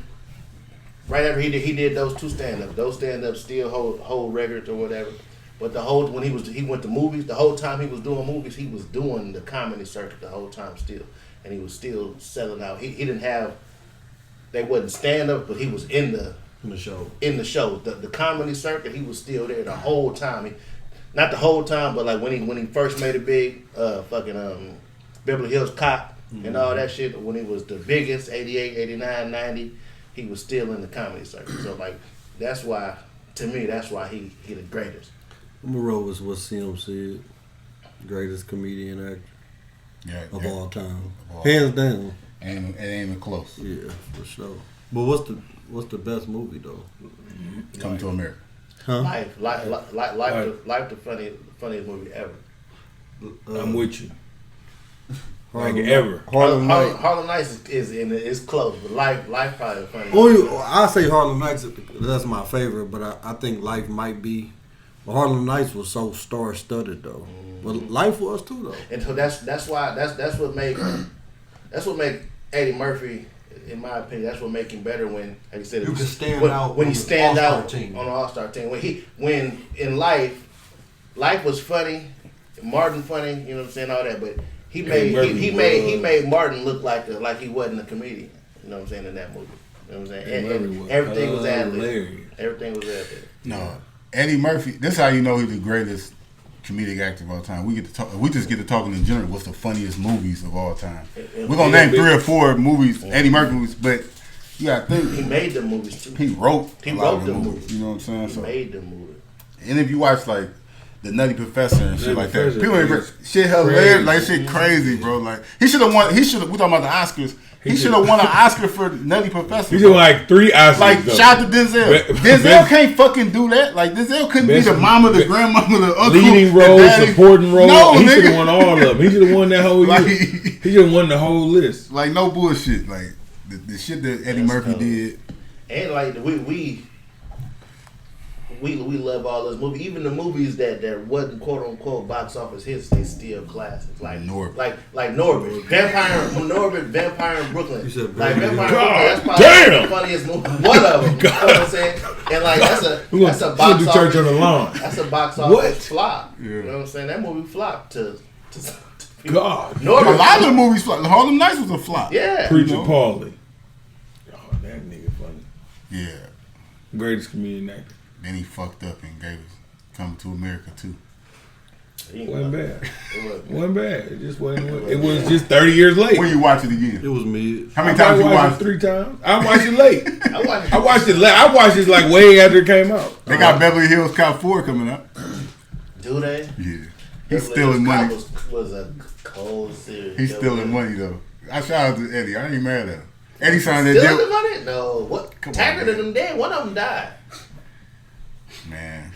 right after he did those two stand-ups, those stand-ups still hold records or whatever. But when he went to movies, the whole time he was doing movies, he was doing the comedy circuit the whole time still, and he was still selling out. He didn't have. They wasn't stand-up, but he was in the show. In the show, the comedy circuit, he was still there the whole time. Not the whole time, but like when he first made it big, Beverly Hills Cop and all that shit. When he was the biggest, 88, 89, 90, he was still in the comedy circuit. So like that's why, to me, that's why he the greatest. I'm gonna roll with what Sim said. Greatest comedian actor of all time, hands down. It ain't even close. Yeah, for sure. But what's the best movie though? Coming to America. Huh? Life, the funniest movie ever. I'm with you. Harlem, ever. Harlem Nights is close, but Life probably the funniest. I say Harlem Nights. That's my favorite, but I think Life might be. But Harlem Nights was so star-studded though. But Life was too though. And so that's what made Eddie Murphy, in my opinion, that's what make him better when, like you said, you can stand out when he stand out team. on the All-Star team. When in Life was funny, Martin funny, you know what I'm saying, all that, but he made Martin look like he wasn't a comedian. You know what I'm saying, in that movie. You know what I'm saying? And everything was ad lib. Everything was ad lib. No, Eddie Murphy. This is how you know he's the greatest comedic actor of all time. We get to talk. We just get to talking in general. What's the funniest movies of all time? We're gonna name 3 or 4 movies, Eddie Murphy movies, but you gotta think he made the movies too. He wrote the movies. You know what I'm saying? He made the movie. And if you watch like the Nutty Professor and shit like that, Professor people ain't shit hilarious, like shit crazy, bro. Like he should have won. We talking about the Oscars. He should have won an Oscar for Nutty Professor. He should like 3 Oscars. Like shout out to Denzel. Denzel can't fucking do that. Like Denzel couldn't be the mama, the grandmama, the uncle, leading role, supporting role. No, he should have won all of them. He should have won that whole like, year. He should have won the whole list. Like no bullshit. Like the shit that Eddie Murphy did. And like we love all those movies. Even the movies that wasn't quote unquote box office hits, they still classics. Like Norbit. Like Norbit. Vampire in Brooklyn. You said like Vampire in Brooklyn, that's probably damn! the funniest movie. One of them. You know what I'm saying? And like that's a box do office. Church on the Lawn. That's a box office flop. Yeah. You know what I'm saying? That movie flopped to God. Norbit. A lot of the movies flop. Harlem Nights was a flop. Yeah. Preacher Paulie. Oh, that nigga funny. Yeah. Greatest comedian actor. Then he fucked up and gave us Coming to America too. Wasn't bad. Wasn't bad. It just wasn't. It was just 30 years late. When you watch it again? It was mid. How many times you watched it? 3 times. I watched it late. I watched it late. I watched it like way after it came out. They got Beverly Hills Cop 4 coming up. Do they? Yeah. He's stealing money. Was a cold series. He's stealing money though. I shout out to Eddie. I ain't mad at him. Eddie signed that Stealing deal. the money? No. What? Taggart and them dead. One of them died. Man.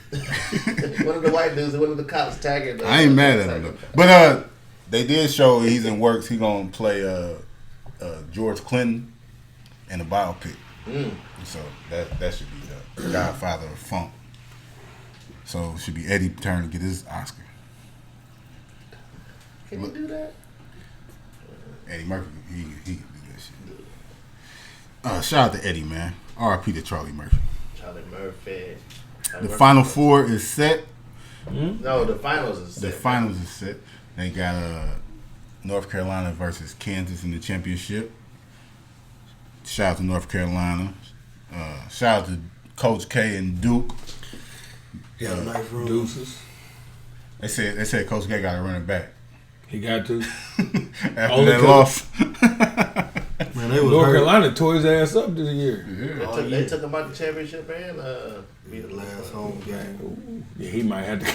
One of the white dudes and one of the cops tagged. I ain't mad at him though. But they did show he's in works. He gonna play George Clinton in a biopic. So that should be the Godfather of Funk. So it should be Eddie's turn to get his Oscar. Can you do that? Eddie Murphy, he can do that shit. Shout out to Eddie, man. R.I.P. to Charlie Murphy. Charlie Murphy. The Final Four is set. No, the finals is set. The finals is set. They got North Carolina versus Kansas in the championship. Shout out to North Carolina. Shout out to Coach K and Duke. Yeah, nice room. Deuces. They said Coach K got to run it back. He got to. After Only that loss. Man, they was North hurt. Carolina tore his ass up this year. Yeah. They took him out the championship and Be the last home game. Yeah, he might have to.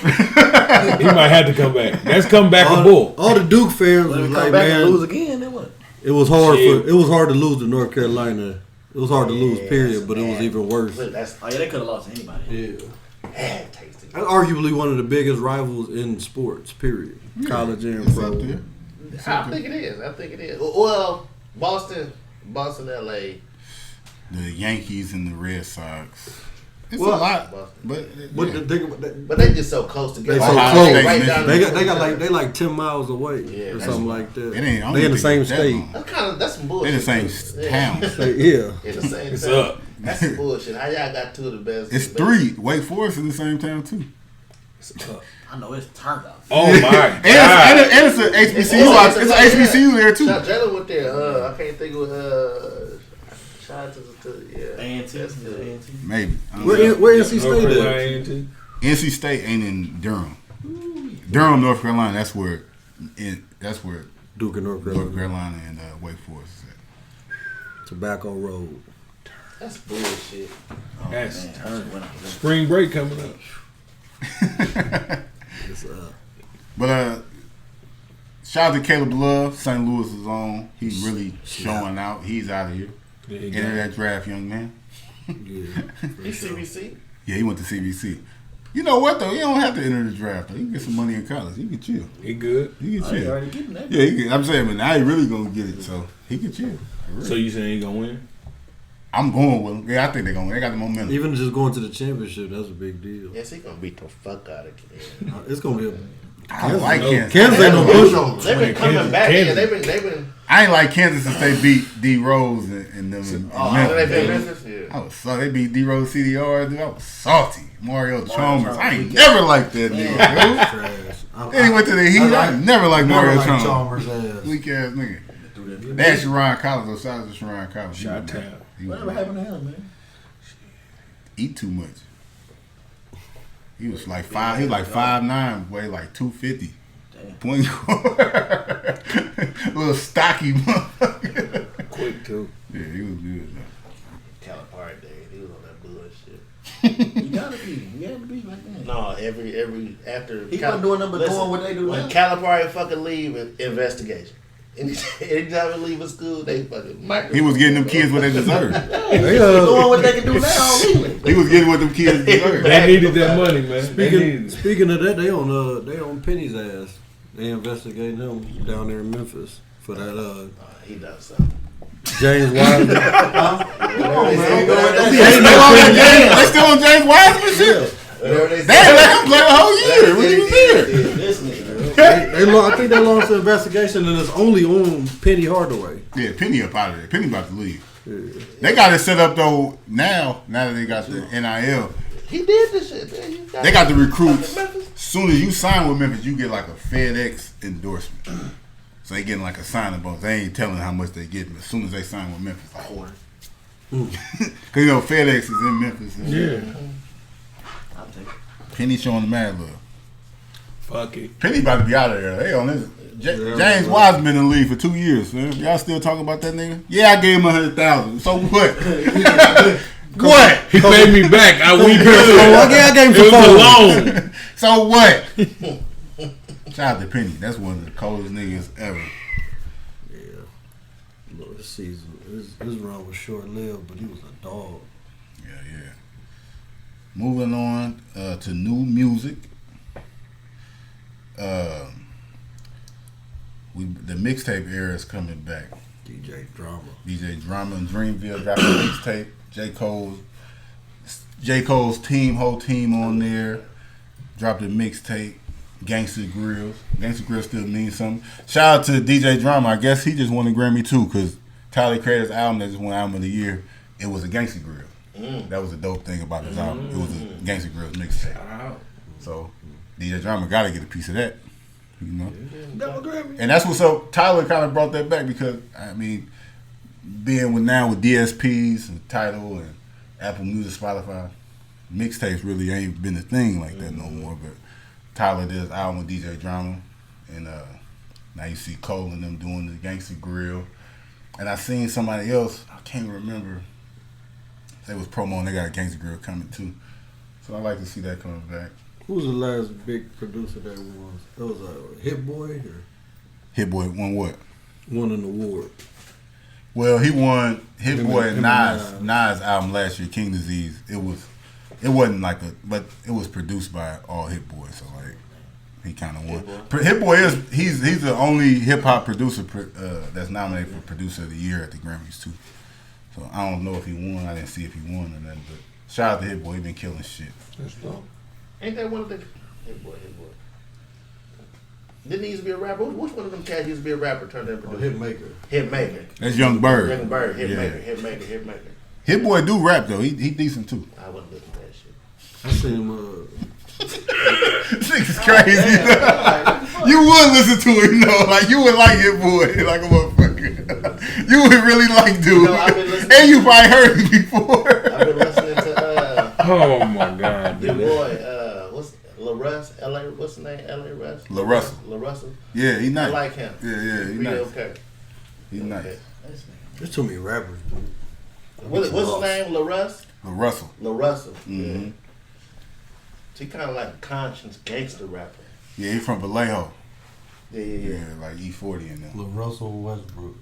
He might have to come back. That's comebackable. All the Duke fans was Come like, back man, and lose again. Then what? it was hard Shit. it was hard to lose to North Carolina. It was hard to lose, period, but it was even worse. look, that's Oh yeah, they could have lost to anybody. Yeah. bad tasting. That's arguably one of the biggest rivals in sports, period. College and It's pro. up there. I think it is. Well, Boston, LA. The Yankees and the Red Sox. It's Well, a lot, Boston. But the thing about that, But they just so close together. They so Ohio close. State, Right down Michigan. they got like 10 miles away Yeah, or that's- something like that. It ain't- I don't They in the think same it's that state. long. That's some bullshit. They're the same too. town. Yeah. In the same It's town. up. That's some bullshit. How y'all got 2 of the best? It's 3. Wake Forest in the same town too. I know it's turned out. Oh my god! And it's an HBCU. It's an HBCU there too. Shout Jalen went there. I can't think of shout out to yeah. A&T. That's good. A&T. Maybe. I don't Where know. NC North State at? Carolina. NC State ain't in Durham. Durham, North Carolina. That's where Duke and North North Carolina. Carolina and Wake Forest is at. Tobacco Road. That's bullshit. That's Man, turn. went out there. Spring break coming up. It's, But shout out to Caleb Love. St. Louis is on. He's really showing out. He's out of here. There you Enter go. that draft, young man. yeah. He's CBC. Yeah, he went to CBC. You know what though? You don't have to enter the draft though. You can get some money in college. You can chill. He good. You can Oh, they chill. already getting that. Yeah, he can, I'm saying, but now he really gonna get it, so he can chill. So you saying he gonna win? I'm going with him. Yeah, I think they're gonna. They got the momentum. Even just going to the championship, that's a big deal. Yes, he gonna beat the fuck out of kids. It's gonna be a I don't like no. Kansas. Kansas ain't no pushover. They've been coming back. Yeah, they've been. I ain't like Kansas since they beat D Rose and them. In They been Memphis. Memphis. Yeah. I was salty. They beat D Rose CDR. Dude, I was salty. Mario Chalmers. I ain't never liked that nigga. Trash. Then he went to the Heat. I never liked Mario Chalmers. Chalmers ass. Weak ass nigga. They had Sharon Collins. Shout out to Sharon Collins. He Shot was- town. he was Whatever happened to him, man? Eat too much. He was like 5'9", weighed like 250. Damn. Point guard. Little stocky motherfucker. Quick too. Yeah, he was good though. Calipari day, he was on that bullshit. You gotta be. You gotta be like that. No, every after He wasn't doing nothing but doing what they do when now. Calipari fucking leave, investigation. Anytime he leave school, they fucking microwave. He was getting them kids what they deserved. They, Doing what they can do now legally. He was getting what them kids deserved. They needed that money, man. Speaking of that, they on Penny's ass. They investigating him down there in Memphis for that. He does something. James Wiseman. They still on James Wiseman shit. They let him play the whole year. What you there? This nigga. I think they launched the investigation and it's only on Penny Hardaway. Yeah, Penny up out of there. Penny about to leave. Yeah. They got it set up though now that they got the NIL. He did this shit, man. They got the recruits. As soon as you sign with Memphis, you get like a FedEx endorsement. So they getting like a signing bonus. They ain't telling how much they get, but as soon as they sign with Memphis, a quarter. Because you know FedEx is in Memphis. Yeah. I'll take it. Penny showing the mad love. Fuck it. Penny about to be out of there. They on this. James Wiseman been in the league for 2 years, man. Y'all still talking about that nigga? Yeah, I gave him $100,000. So what? What? He paid me back. We good. I gave him It was a loan. So what? Shout out to Penny. That's one of the coldest niggas ever. Yeah. Look, this season, his run was short lived, but he was a dog. Yeah. Moving on to new music. The mixtape era is coming back. DJ Drama and Dreamville dropped a mixtape. J. Cole's whole team on there. Dropped a mixtape. Gangsta Grills. Gangsta Grills still means something. Shout out to DJ Drama. I guess he just won a Grammy too, because Tyler Creator's album that just won Album of the Year, it was a Gangsta Grill. That was a dope thing about his album. It was a Gangsta Grills mixtape. So DJ Drama got to get a piece of that. You know? And that's what's up. Tyler kind of brought that back because, I mean, being with DSPs and Tidal and Apple Music, Spotify, mixtapes really ain't been a thing like that no more. But Tyler did his album with DJ Drama, and now you see Cole and them doing the Gangsta Grill. And I seen somebody else, I can't remember, they was promoting, they got a Gangsta Grill coming too. So I like to see that coming back. Who was the last big producer that was? That was Hit Boy? Or? Hit Boy won what? Won an award. Well, he won Hit Boy and Nas album last year, King Disease. It wasn't like but it was produced by all Hit Boy, so like he kind of won. Hit Boy he's the only hip hop producer that's nominated for Producer of the Year at the Grammys too. So I don't know if he won. I didn't see if he won or nothing. But shout out to Hit Boy, he been killing shit. That's dope. Ain't that one of the Hit Boy? Didn't he used to be a rapper? Which one of them cats used to be a rapper turned into producer? Hitmaker. That's Young Bird. Hitmaker. Hit Boy do rap though. He decent too. I wouldn't listen to that shit. I seen him. This is crazy. You would listen to it, you know, like you would like Hit Boy, like a motherfucker. You would really like dude, and you probably heard it before. I've been listening to. Oh my God, your boy, what's LaRuss? What's the name? L.A. Russ. LaRussell. Yeah, he nice. I like him. Yeah, he nice. Okay. He nice. There's too many rappers, dude. What's his name? LaRuss. LaRussell. Mm-hmm. Yeah. He kind of like a conscious gangster rapper. Yeah, he from Vallejo. Yeah, like E40 in there. LaRussell Westbrook.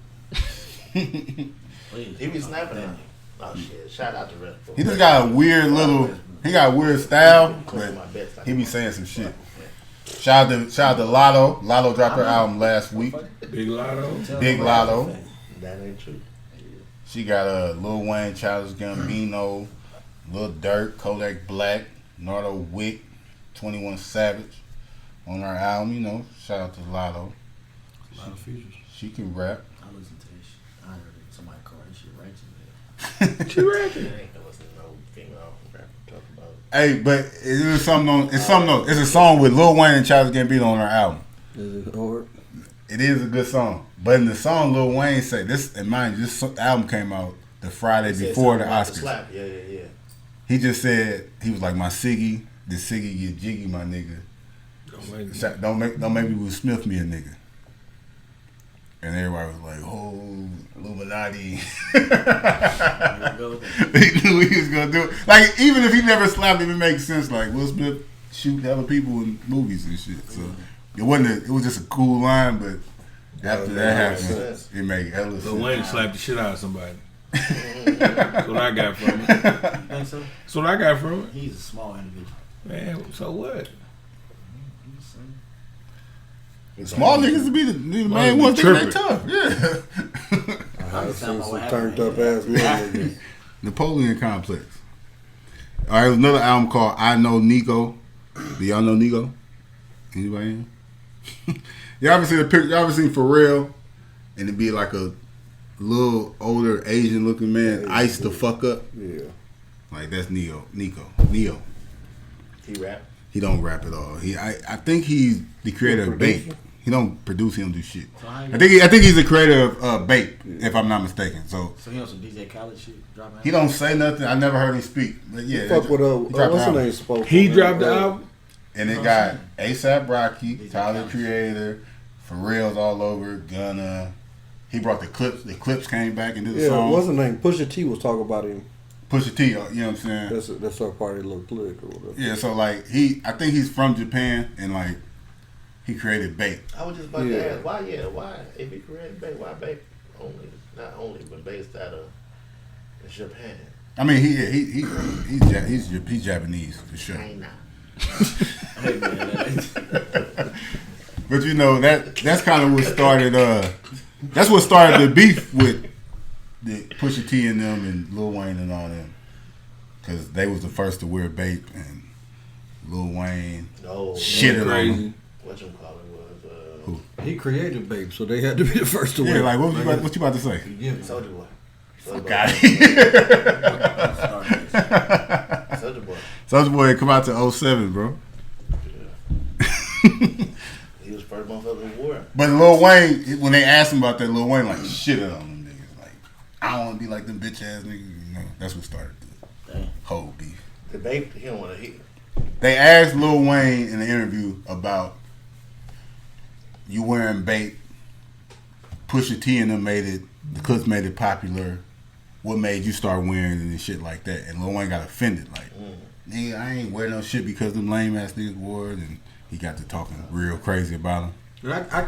He be snapping at him. Oh shit! Shout out to Red Bull. He just got a weird style, but he be saying some shit. Shout out to Lotto. Lotto dropped her album last week. Big Lotto. That ain't true. She got Lil Wayne, Childish Gambino, Lil Durk, Kodak Black, Nardo Wick, 21 Savage on her album. You know, shout out to Lotto. A lot of features. She can rap. I listen to this shit. I heard somebody call that shit ratchet. She rapping. Ain't no female rapper talk about it. Hey, but it's something on. It's a song with Lil Wayne and Childish Gambino on her album. Is it hard? It is a good song, but in the song, Lil Wayne said this. And mind you, this album came out the Friday before the Oscars. Yeah. He just said he was like, my Siggy the Siggy get jiggy, my nigga. Don't Don't make me Will Smith me a nigga. And everybody was like, oh, Illuminati. He knew he was gonna do it. Like, even if he never slapped him, it makes sense. Like, Will Smith shoot hella people in movies and shit. So it was just a cool line, but after that happened, it made hella sense. Lil Wayne slapped the shit out of somebody. That's what I got from it. You think so? That's what I got from it. He's a small individual. Man, so what? Small niggas to be the main ones thinking they tough. Yeah. I've seen some turned up ass niggas. Napoleon Complex. All right, another album called I Know Nico. Do y'all know Nico? Anybody? Y'all ever seen the picture? Y'all ever seen Pharrell? And it'd be like a little older Asian looking man, iced the fuck up. Yeah. Like that's Nico. He rap? He don't rap at all. I think he's the creator of Bape. He don't produce. He don't do shit. So I think he's the creator of Bape, if I'm not mistaken. So he on some DJ Khaled shit. He don't say nothing. I never heard him speak. But yeah, Fuck with what's his name? Spoke. He dropped the album, and it got ASAP Rocky, Tyler the Creator, Pharrell's all over. Gunna. He brought the clips. The clips came back and did the song. What's his name? Pusha T was talking about him. Pusha T, you know what I'm saying? That's our party little click or whatever. Yeah, so like I think he's from Japan and like he created Bape. I was just about to ask why if he created Bape, why Bape not only but based out of Japan. I mean he's Japanese for sure. I know. But you know that's kind of what started that's what started the beef with the Pusha T and them and Lil Wayne and all them, because they was the first to wear Bape and Lil Wayne shitted on him. Whatchamacallit Who? He created Bape, so they had to be the first to wear. Yeah, like what you about to say? Soulja Boy. Fuck out of here. Soulja Boy come out to 07, bro. He was first motherfucker who wore it. But Lil Wayne, when they asked him about that, Lil Wayne like shitted on them niggas. Like, I don't want to be like them bitch ass niggas. You know, that's what started the whole beef. The Bape, he don't want to hit. They asked Lil Wayne in the interview about you wearing Bape. Pusha T and them the Clips made it popular. What made you start wearing it and shit like that? And Lil Wayne got offended. Like, nigga, I ain't wearing no shit because them lame ass niggas wore it. And he got to talking real crazy about him. I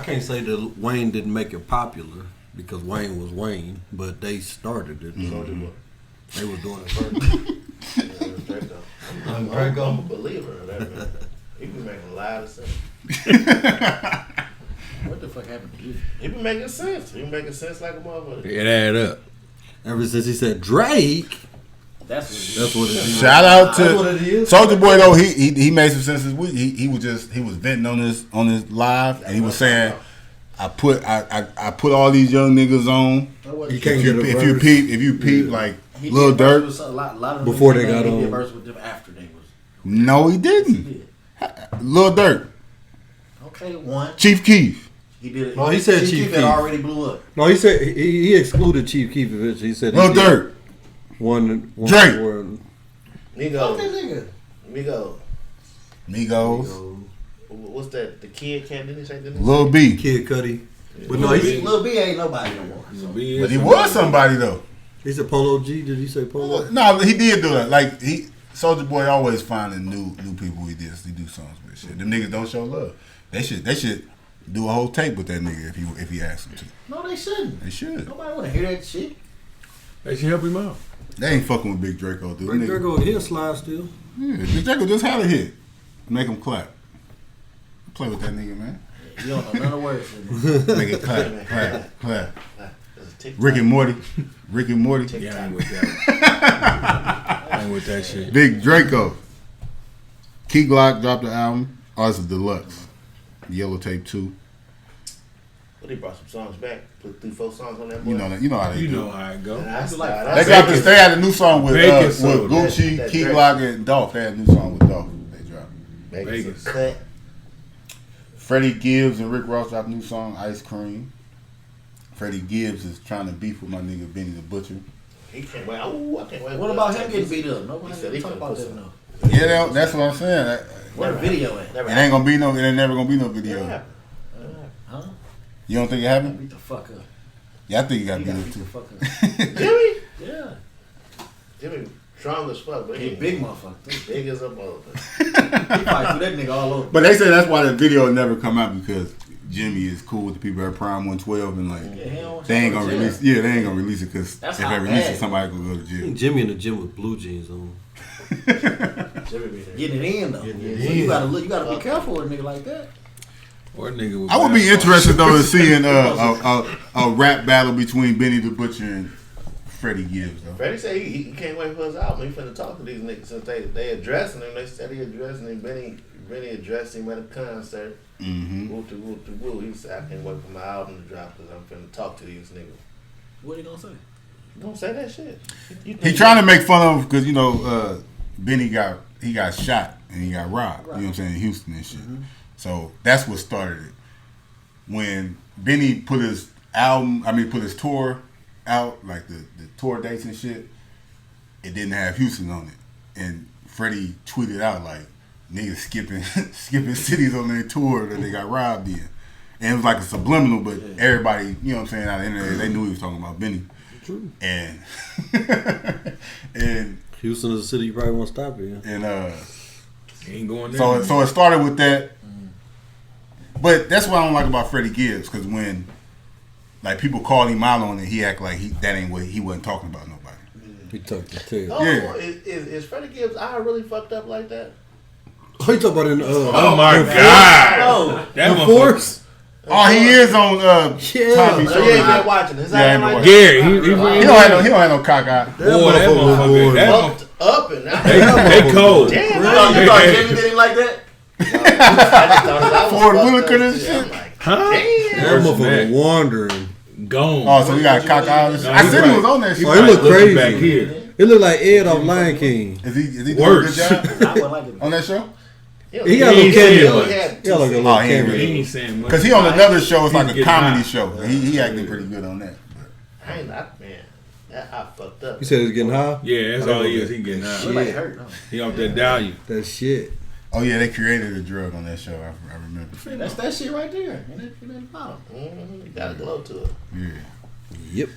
can't say that Wayne didn't make it popular because Wayne was Wayne, but they started it. Mm-hmm. They was doing it first. I'm a believer of that, man. He been making a lot of sense. What the fuck happened to you? He been making sense. He been making sense like a motherfucker. it added up. Ever since he said Drake, That's what it is. Shout out to Soulja Boy though. He made some sense this week. He was venting on his live and he was saying, I put all these young niggas on. You can't get a verse. If you peep like Lil Durk before they got on. He did verse with them after they was. No, he didn't. Lil Durk. Okay, one. Chief Keef. He did it. No, he said Chief Keef had already blew up. No, he said he excluded Chief Keef eventually. He said Lil Durk. One Drake. Migos. What's that? The Kid Cat, didn't he say that? Lil B. Kid Cudi. But no, Lil B ain't nobody no more. So. But he was somebody though. He said Polo G. Did he say Polo? No, he did do that. Like Soulja Boy always finding new people he do songs with. Shit, them niggas don't show love. They should do a whole tape with that nigga if he asked them to. No, they shouldn't. They should. Nobody want to hear that shit. They should help him out. They ain't fucking with Big Draco, dude. Big Draco, he'll slide still. Yeah, Big Draco just had a hit. Make him clap. Play with that nigga, man. You don't know none of words. Make it clap. Rick and Morty. Yeah, I ain't with that. I ain't with that shit. Big Draco. Key Glock dropped the album. Ours is deluxe. Yellow Tape 2. But he brought some songs back. Put 3-4 songs on that boy. You know how they do. How it go. They had a new song with Gucci, Key Glock, and Dolph. They had a new song with Dolph. They dropped. Vegas. Cut. Freddie Gibbs and Rick Ross dropped a new song, Ice Cream. Freddie Gibbs is trying to beef with my nigga Benny the Butcher. He can't wait. Oh, I can't wait. What about him getting beat up? Nobody said he talk about put that. No. Yeah, that's what I'm saying. Where the video at? It ain't gonna be no. It ain't never gonna be no video. Huh? You don't think it happened? Beat the fuck up. Yeah, I think you got He beat got up beat the too. fuck up. Jimmy? Yeah. Jimmy strong as fuck, but He big motherfucker. Big as a motherfucker. He probably threw that nigga all over. But they say that's why the video never come out because Jimmy is cool with the people at Prime 112 and like they ain't gonna release. Yeah, they ain't gonna release it because if they release it, somebody gonna go to I jail. think Jimmy in the gym with blue jeans on. Getting it in though. So you gotta be careful with a nigga like that. Or a nigga with I would be bad interested though in seeing a rap battle between Benny the Butcher and Freddie Gibbs though. Freddie said he can't wait for his album. He finna talk to these niggas since they addressing him. They said he addressing him. Benny addressed him at a concert. Woo to woo to woo. He said I can't wait for my album to drop because I'm finna talk to these niggas. What he gonna say? Don't say that shit. He trying to make fun of him because Benny got shot and he got robbed. You know what I'm saying, in Houston and shit. So that's what started it. When Benny put his tour out, like the tour dates and shit, it didn't have Houston on it. And Freddie tweeted out like niggas skipping cities on their tour that they got robbed in. And it was like a subliminal, but everybody, you know what I'm saying, out of the internet, they knew he was talking about Benny. True. And Houston is a city you probably won't stop in. And He ain't going there. so it started with that. But that's what I don't like about Freddie Gibbs, because when like people call him out on it, he act like that ain't what he wasn't talking about nobody. He tucked the tail. Oh, Yeah. Is Freddie Gibbs' eye really fucked up like that? Oh, you talking about in Oh my God! Oh, That the motherfucker. Force? Oh, he is on Tommy so you ain't show. been watching. His eye ain't been like watching. Gary, He don't have no cock eye. Boy, that motherfucker. That bumped up and down. they cold. Damn, You thought Jimmy did him like that? Ford Whitaker and shit. Huh? That motherfucker wandering. Gone. Oh, so we got cock eye. I said he was on that shit. Oh, he look Looking crazy. back here. It looked like Ed off Lion King. Is he doing Worse. a good job I wouldn't like it. on that show? He got a little ain't cameo. saying He got like a Oh, little he ain't cameo. He ain't saying much. Because he on another show. It's like He's a getting comedy high. show. He acting pretty good on that. I ain't not, man. That eye fucked up. You said he's getting high? Yeah, that's all he is. He getting Look out. like it hurt. No. He off that value. That shit. Oh yeah, they created a drug on that show. I remember. That's that shit right there. And it the bottom. Got a glow to it. Yeah. Yep.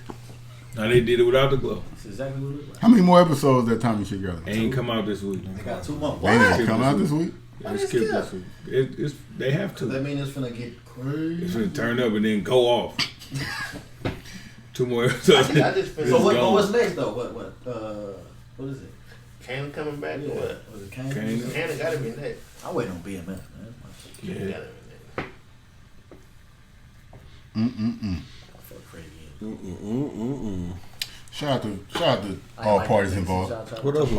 Now they did it without the glow. That's exactly what it looks like. How many more episodes that Tommy shit got? They ain't come out this week. They got 2 more. They didn't come out this week. They skipped this week. They have That to. mean it's finna get crazy. It's gonna turn up and then go off. 2 more I episodes. just finished. So It's gone. what's next though? What is it? Kane coming back or what? Was it Kane? Kane. Kane gotta be next. I'm waiting on BMF, man. Kane Yeah. gotta be next. Fuck Freddie Gibbs. Shout out to all parties involved. What else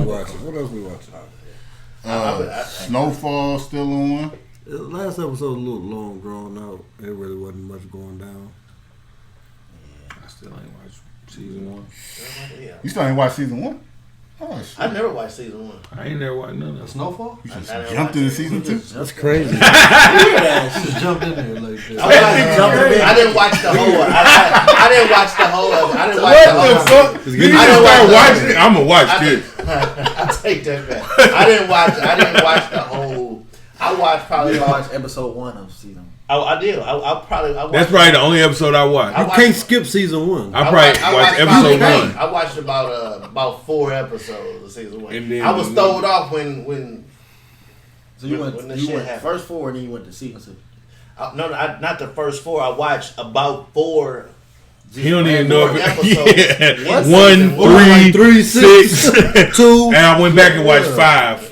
we watching? Snowfall still on. The last episode was a little long drawn out. There really wasn't much going down. I still ain't watched season 1. Yeah. You still ain't watched season 1? Oh shit! I never watched season 1. I ain't never watched none of it. Snowfall? You just I never jumped into watched season 2. That's crazy. Just Jumped in there like that. I didn't watch the whole. I didn't watch the whole of it. I didn't watch the whole. fuck? You start watching it? I'm gonna watch this. I take that back. I didn't watch the whole. I watched probably. We watched episode 1 of season. I did. I watched, That's probably the only episode I watched. You can't skip season 1. I probably watched episode 1. I watched about 4 episodes of season 1. And then I was throwed off when. So you when the went shit happened. first 4 and then you went to season 2. No, not the first 4. I watched about 4. He don't even know if episodes. yeah. What? 1, 3, 6, 2. and I went back and watched 5.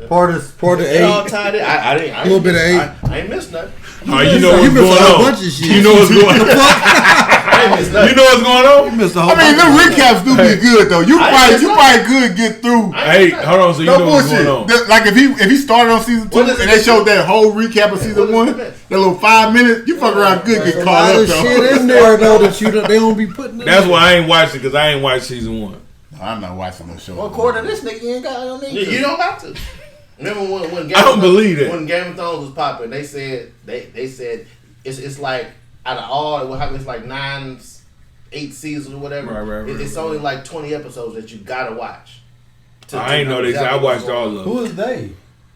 Part of It all 8. tied in. I didn't. A little bit of 8. I ain't missed nothing. Oh, you know what's You missed going a whole on. bunch of shit. You know what's going on. I ain't missed nothing. You know what's going on. You missed a whole I mean, them recaps do be good though. You probably could get through. Hey, hold on. So you No know what's going on. bullshit. Like if he started on season 2 What is and it? they showed that whole recap of season 1, that little 5 minutes, you fuck around good There's get a caught lot up of though. shit in there though that they don't be putting in That's there. why I ain't watched it because I ain't watched season 1. No, I'm not watching no show. Well, according to this nigga, you ain't got no need to. You don't have to. Remember when Game I don't of Thrones, believe it. when Game of Thrones was popping, they said it's like out of all what happened, it's like 8 seasons or whatever. Right, It's only like 20 episodes that you gotta watch I ain't know this. I watched all of them. Who is they?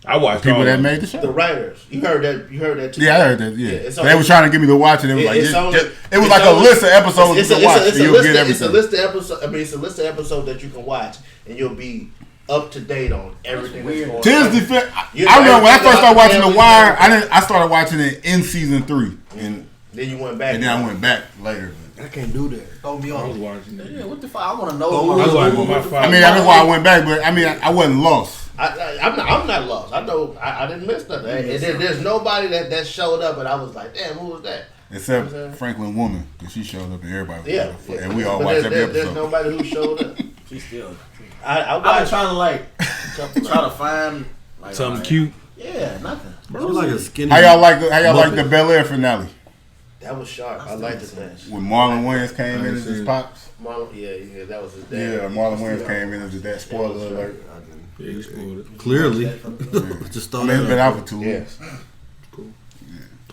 I watched People all that of them. made the show. The writers. You heard that too. Yeah, I heard that. Yeah, it's so they were trying to get me to watch it. It was like it's only- it was it's like a only- list of episodes it's you a- can watch. it's a and you'll list get of- It's a everything. list of episodes. I mean, it's a list of episodes that you can watch, and you'll be up to date on everything that's going on. To his defense, You I remember when I everything first started about watching The family Wire. stuff. I started watching it in season 3, and Then you went back. then I went back later. I can't do that. Throw me I was on. watching it. Yeah, what the fuck? I want to know. Oh, I was watching with my I father. mean, that's why I went back, but I mean, I wasn't lost. I'm not lost. I know I didn't miss nothing. And there's nobody that showed up, and I was like, damn, who was that? Except Okay. Franklin Woman, because she showed up and everybody was Yeah, there. And we all but watched every there's episode. nobody who showed up. She's still. I I've been watched. trying to like try to find like Something cute. Yeah, nothing. She's like a skinny. How y'all like the Bel Air finale That was sharp. I liked it. That. when Marlon Wayans came in as his pops? Marlon, yeah, that was his dad. Yeah, Marlon Wayans came in as his dad. Spoiler alert. Yeah, he spoiled it. Clearly. Just I throw mean, it's been that out out. for 2 Yeah, weeks.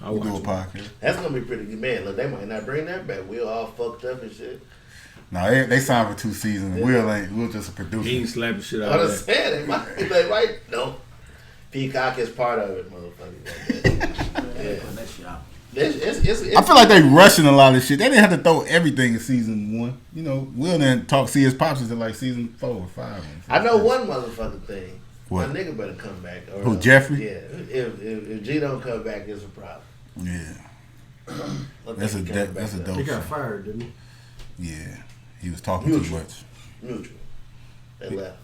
I We'll do a watched it. podcast. that's gonna be pretty good, man. Look, they might not bring that back. We're all fucked up and shit. No, they signed for 2 seasons. We'll just a producer. He ain't slapping shit out I'm of just that. saying, they might. No, Peacock is part of it, motherfucker. Yeah. Putting that shit out. It's, I feel like they rushing a lot of shit. They didn't have to throw everything in season 1. You know, Will didn't see his pops until like season 4 or 5. I know one motherfucking thing. What? My nigga better come back. Or Who, Jeffrey? Yeah. If G don't come back, it's a problem. Yeah, Look that's a like he coming that's a back dope. He got show. fired, didn't he? Yeah, he was talking Mutual. too much. Mutual. They left.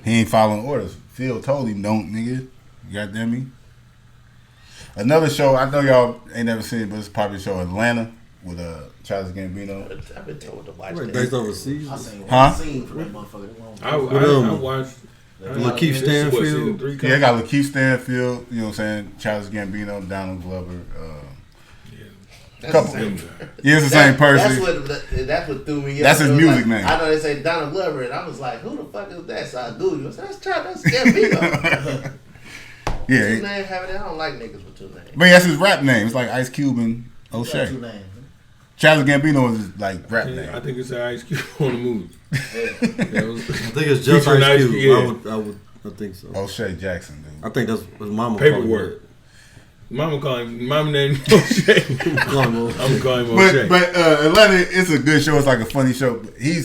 He ain't following orders. Phil told him, don't, nigga. You goddamn me. Another show, I know y'all ain't never seen it, but it's a popular show, Atlanta, with Childish Gambino. I've been told to watch Right, that. based over I seasons. seen one Huh? scene for that motherfucker. I With, watched. Lakeith This is what, Stanfield? season 3 Yeah, I got Lakeith Stanfield, you know what I'm saying? Childish Gambino, Donald Glover. That's couple- the same. Yeah, it's the same person. That's what threw me off. That's his It was music like, name. I know they say Donald Glover, and I was like, who the fuck is that? So I Googled it. I said, that's Childish Gambino. Yeah, Two names having it. I don't like niggas with 2 names. but that's his rap name. It's like Ice Cube and Got O'Shea. 2 names. Childish Gambino is his like rap I name. think it's Ice Cube on the movie. That was, I think it's just Featuring Ice Ice Cube. Cube, yeah. I think so. O'Shea Jackson, dude. I think that's his mama. Paperwork. Mama named O'Shea. Call him. I'm calling him O'Shea. But Atlanta, it's a good show. It's like a funny show. But he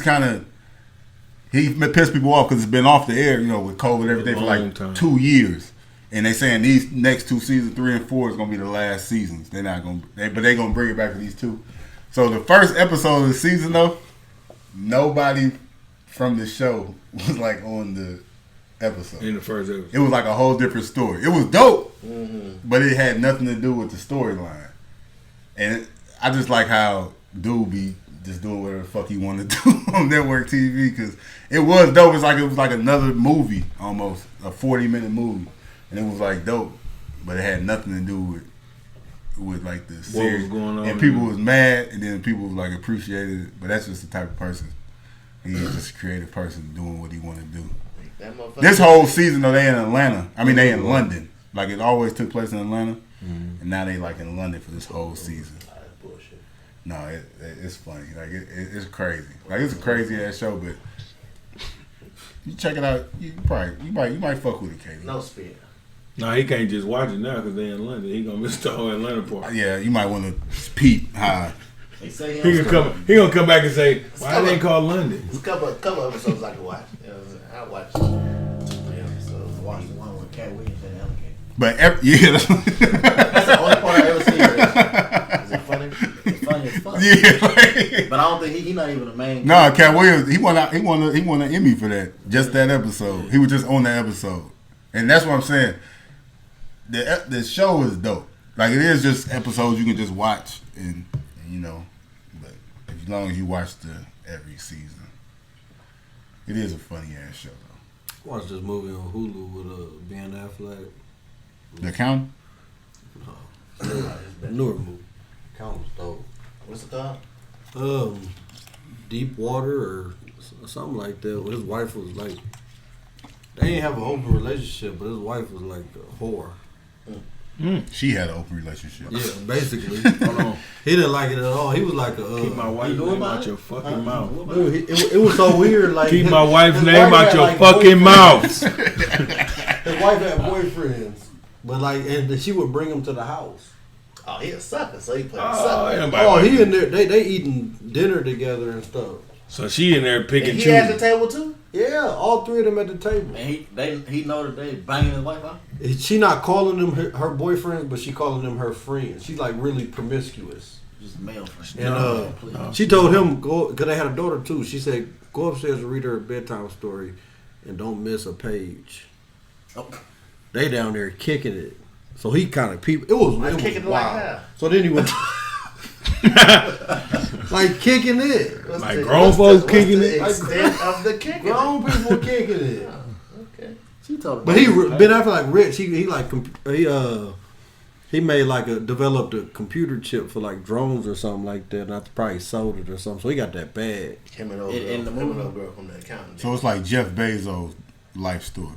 pissed people off because it's been off the air, you know, with COVID and everything for Long like time. 2 years. And they saying these next 2 seasons, 3 and 4, is gonna be the last seasons. They're not gonna, but they gonna bring it back to these 2. So the first episode of the season, though, nobody from the show was like on the episode. In the first episode. It was like a whole different story. It was dope, but it had nothing to do with the storyline. And I just like how dude be just doing whatever the fuck he wanted to do on network TV because it was dope. It was like another movie almost, a 40-minute movie, and it was like dope, but it had nothing to do with like the series. was going on and people was mad, and then people was like appreciated it. But that's just the type of person. He's just a creative person doing what he want to do. That motherfucker. This whole season, though, they in Atlanta. I mean, they in London. Like, it always took place in Atlanta. And now they, like, in London for this whole season. Ah, that's bullshit. No, it's funny. Like, it's crazy. Like, it's a crazy-ass show, but you check it out, you might fuck with it, Katie. No spear. No, he can't just watch it now because they in London. He gonna miss the whole Atlanta part. Yeah, you might want to peep how. They say He gonna come back and say, "Why they ain't called London?" There's a couple episodes I can watch. You know what I'm saying? I watched 3 episodes. Watch the one with Cat Williams and Alligator. But, That's the only part I ever seen. Is it funny? It's funny as fuck. Yeah, like, But I don't think he not even the main. no, Cat Williams, he won an Emmy for that. Just that episode. He was just on that episode. And that's what I'm saying. The show is dope. Like, it is just episodes you can just watch and you know, but as long as you watch every season, it is a funny ass show though. Watch this movie on Hulu with Ben Affleck. The Count? Newer movie. Count was dope. What's it called? Deep Water or something like that. His wife was like, they didn't have an open relationship, but his wife was like a whore. She had an open relationship. Yeah, basically. Hold on. He didn't like it at all. He was like, keep my wife's name out your fucking mouth. Dude, it was so weird. Like keep my wife's his name wife out had, your like, fucking mouth. His wife had boyfriends, but like, and she would bring him to the house. Oh, he a sucker, so he playing sucker. Oh, he in there. They eating dinner together and stuff. So she in there picking. And he at the table too. Yeah, all three of them at the table. And he know that they banging his wife out. She not calling them her boyfriends, but she calling them her friends. She's like really promiscuous. Just male friends. And she told him go because they had a daughter too. She said go upstairs and read her a bedtime story, and don't miss a page. Oh. They down there kicking it. So he kind of peeped. It was wild. Like so then he went like kicking it. Like grown folks kicking it. Extent of the kicking. Grown people kicking it. Okay. She told him. But he Ben Affleck like rich. He like he made like developed a computer chip for like drones or something like that. And I probably sold it or something. So he got that bag. Him and old girl from the accountant. So it's like Jeff Bezos' life story.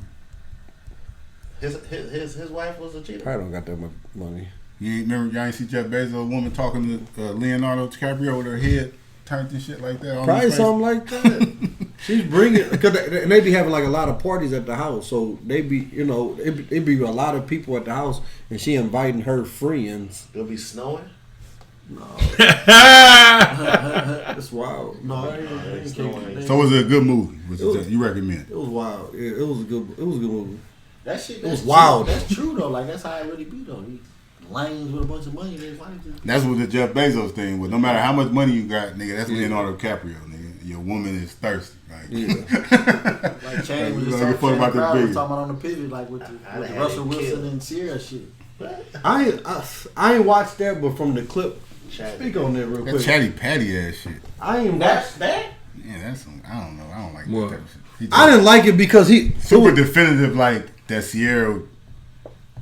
His wife was a cheater. Probably don't got that much money. You remember y'all ain't see Jeff Bezos, a woman talking to Leonardo DiCaprio with her head turned and shit like that? Probably something like that. She's bringing because they be having like a lot of parties at the house, so they be it be a lot of people at the house, and she inviting her friends. It'll be snowing. No, it's wild. No, I ain't so was it a good movie? You recommend? It was wild. Yeah, it was a good movie. That shit. It was wild. That's true though. Like that's how it really be though. He lanes with a bunch of money. That's what the Jeff Bezos thing was. No matter how much money you got, nigga, that's Leonardo DiCaprio, nigga. Your woman is thirsty. Like, like Channing was just talking about on the pivot, like with the Russell Wilson and Sierra shit. I ain't watched that, but from the clip, speak on that real quick. That chatty patty ass shit. I ain't watched that. Yeah, that's some, I don't know. I don't like that type of shit. I didn't like it because he super definitive, like that Sierra,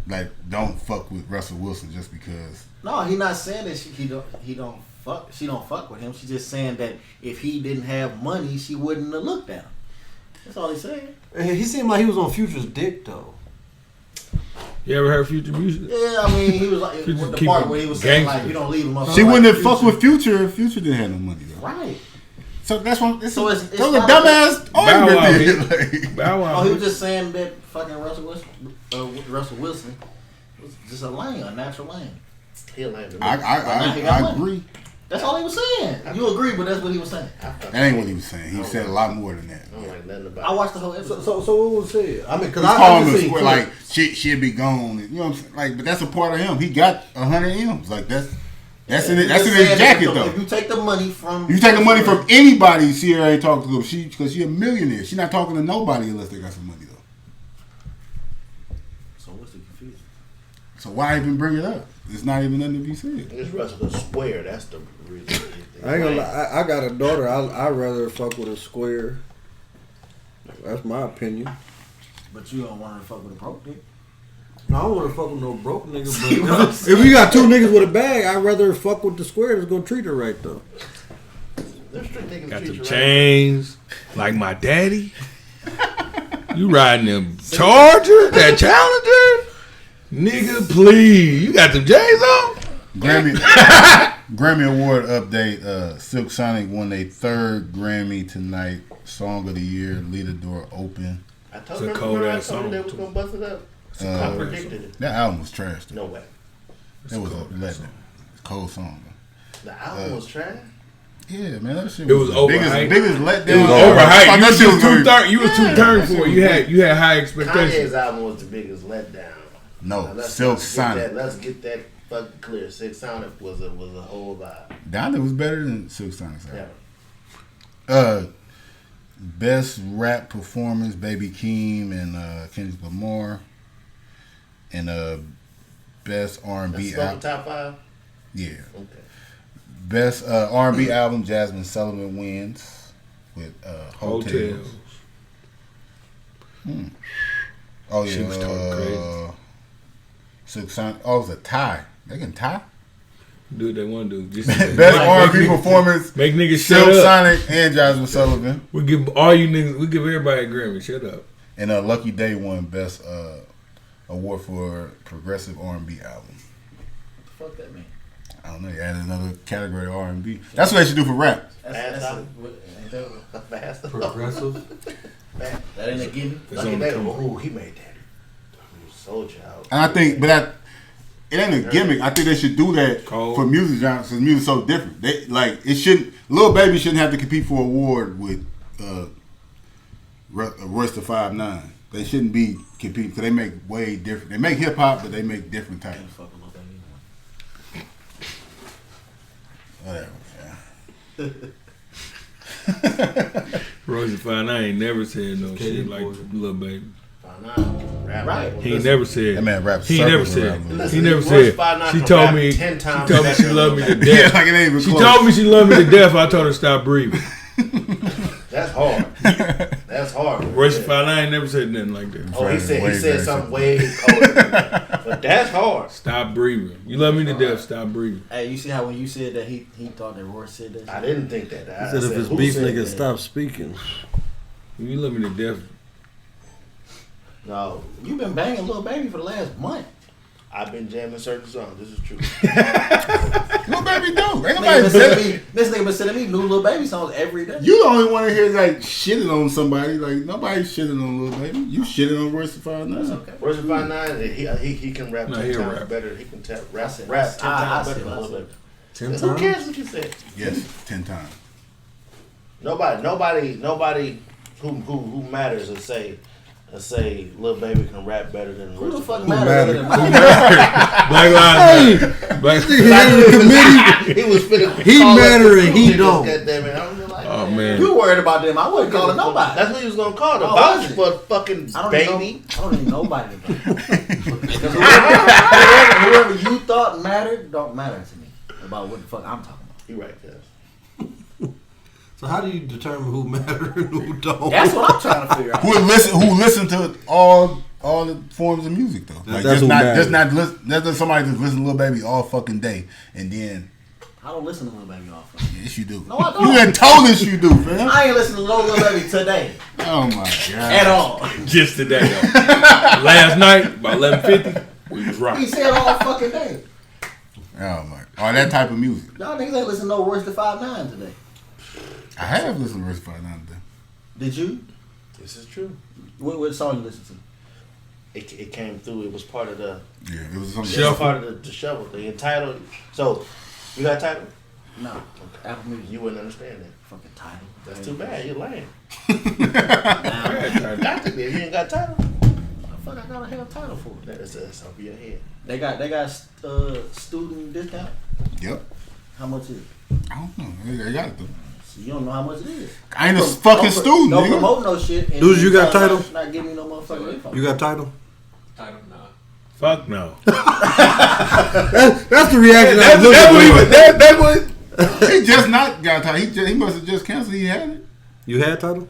like don't fuck with Russell Wilson just because. No, he not saying that she don't fuck with him. She's just saying that if he didn't have money, she wouldn't have looked at him. That's all he's saying. He seemed like he was on Future's dick though. You ever heard Future music? Yeah, I mean he was like with the part where he was saying like you don't leave him up. She wouldn't have fucked with Future if Future didn't have no money though. Right. So that's what. It's a dumbass argument. Bow Wow. Oh, he was just saying that fucking Russell Wilson was just a lane, a natural lane. He a lame. I agree. That's all he was saying. You agree, but that's what he was saying. That ain't what he was saying. He said a lot more than that. I don't like nothing about I watched the whole episode. So what was said? I mean, because I just seen like she'd be gone. You know what I'm saying? Like, but that's a part of him. He got 100 M's. Like that's in his jacket though. If you take the money from anybody, Sierra ain't talking to them. Because she a millionaire. She not talking to nobody unless they got some money though. So what's the confusion? So why even bring it up? It's not even nothing to be said. It's Russell Square. That's the reason. I ain't gonna lie. I got a daughter. I'd rather fuck with a square. That's my opinion. But you don't want her to fuck with a broke dick. No, I don't want to fuck with no broke nigga. But if you got two niggas with a bag, I'd rather fuck with the square that's gonna treat her right though. Got some chains like my daddy. You riding them Charger, that Challenger, nigga? Please, you got them J's on. Grammy Award update. Silk Sonic won their third Grammy tonight. Song of the Year, Lead the Door Open. I told you they was gonna bust it up. I predicted it. That album was trash though. No way. It was a letdown. Cold song though. The album was trash? Yeah, man, that shit was overhyped. Biggest letdown. It was overhyped. You was too turned for it. You had high expectations. Kanye's album was the biggest letdown. No, Silk Sonic. Let's get that fucking clear. Silk Sonic was a whole lot. Donda was better than Silk Sonic's album. Yeah. Best rap performance, Baby Keem and Kendrick Lamar. And best R&B album. Top 5? Yeah. Okay. Best R&B album, Jasmine Sullivan wins with Hotels. Oh yeah. She was talking crazy. Silk Sonic. Oh, it was a tie. They can tie? Do what they want to do. Best R&B performance. Make niggas Silk shut up. Sonic and Jasmine Sullivan. We give all you niggas. We give everybody a Grammy. Shut up. And Lucky Day won best award for progressive R&B album. Fuck that man. I don't know. You add another category of R&B. That's what they should do for rap. Fast. Progressive. That ain't a gimme. Oh, he made that. Soldier out. And I think, but it ain't a gimmick. I think they should do that for music genres because music's so different. They it shouldn't. Lil Baby shouldn't have to compete for an award with Royce the 5'9". They shouldn't be competing because they make way different. They make hip hop, but they make different types. Whatever. Yeah. Royce the 5'9" ain't never said no shit like Lil Baby. Right. He ain't never said. That man raps. He never said. Listen, He never Royce said. 5'9" She can told rap me. 10 She times told me she better loved me to than death. Yeah, like it ain't even She close. told me she loved me to death. I told her to stop breathing. That's hard. That's hard. Royce the 5'9" never said nothing like that. Oh, he said something way colder than that. But that's hard. Stop breathing. You love me to death. Stop breathing. Hey, you see how when you said that he thought that Royce said that? I didn't think that. He said if it's beef, nigga, stop speaking. You love me to death. No, You been banging Lil Baby for the last month. I've been jamming certain songs. This is true. Lil Baby don't. Ain't Nigga nobody been said sending me, this nigga been sending me new Lil Baby songs every day. You the only one in here like shitting on somebody. Like nobody shitting on Lil Baby. You shitting on Royce the 5'9". Okay. Royce the 5'9", he can rap No, 10 he'll times rap. better. He can rap 10 I times better said, than I Lil said. Baby. 10 Who times? cares what you said? Yes, 10 times. Nobody who matters or say Lil Baby can rap better than Who the Royce. fuck matter? Black Lives Matter. Black He was finna. He call matter up and he niggas, don't. goddamn it. I was like, Oh man. You worried about them? I wasn't calling nobody. That's what he was gonna call the Oh, vouch was it? for fucking I don't baby. Need I don't need nobody to Because whoever you thought mattered don't matter to me about what the fuck I'm talking about. You right, cuz. So how do you determine who matter and who don't? That's what I'm trying to figure out. Who listen to all the forms of music though? Like That's just who not matters. listen. Somebody just listen to Lil Baby all fucking day and then I don't listen to Lil Baby often. yes you do. No, I don't. You done told us you do, fam. I ain't listening to no Lil Baby today Oh my god. at all. Just today. Though. Last night about 11:50, we was He rocking. said all fucking day. Oh my. Oh, that type of music. Y'all niggas ain't listen to no Royce the 5'9" today. I have listened to Royce the 5'9" today. Did you? This is true. What song you listen to? It came through. It was part of the. Yeah, it was something. It was part of the shuffle thing. Entitled. So, you got title? No. Apple Music. You wouldn't understand that. Fucking title. That's too bad. You're lame. Now, Got to be. You ain't got title. the fuck I gotta have title for? That's over your head. They got student discount. Yep. How much is it? I don't know. They got it though. So you don't know how much it is. I ain't a fucking student, Don't nigga. promote no shit. and Dudes, you got try title? Not give me no motherfucking info. You got title? Fuck no. That's the reaction I was That looking for. He just not got title. He must have just canceled. He had it. You had title?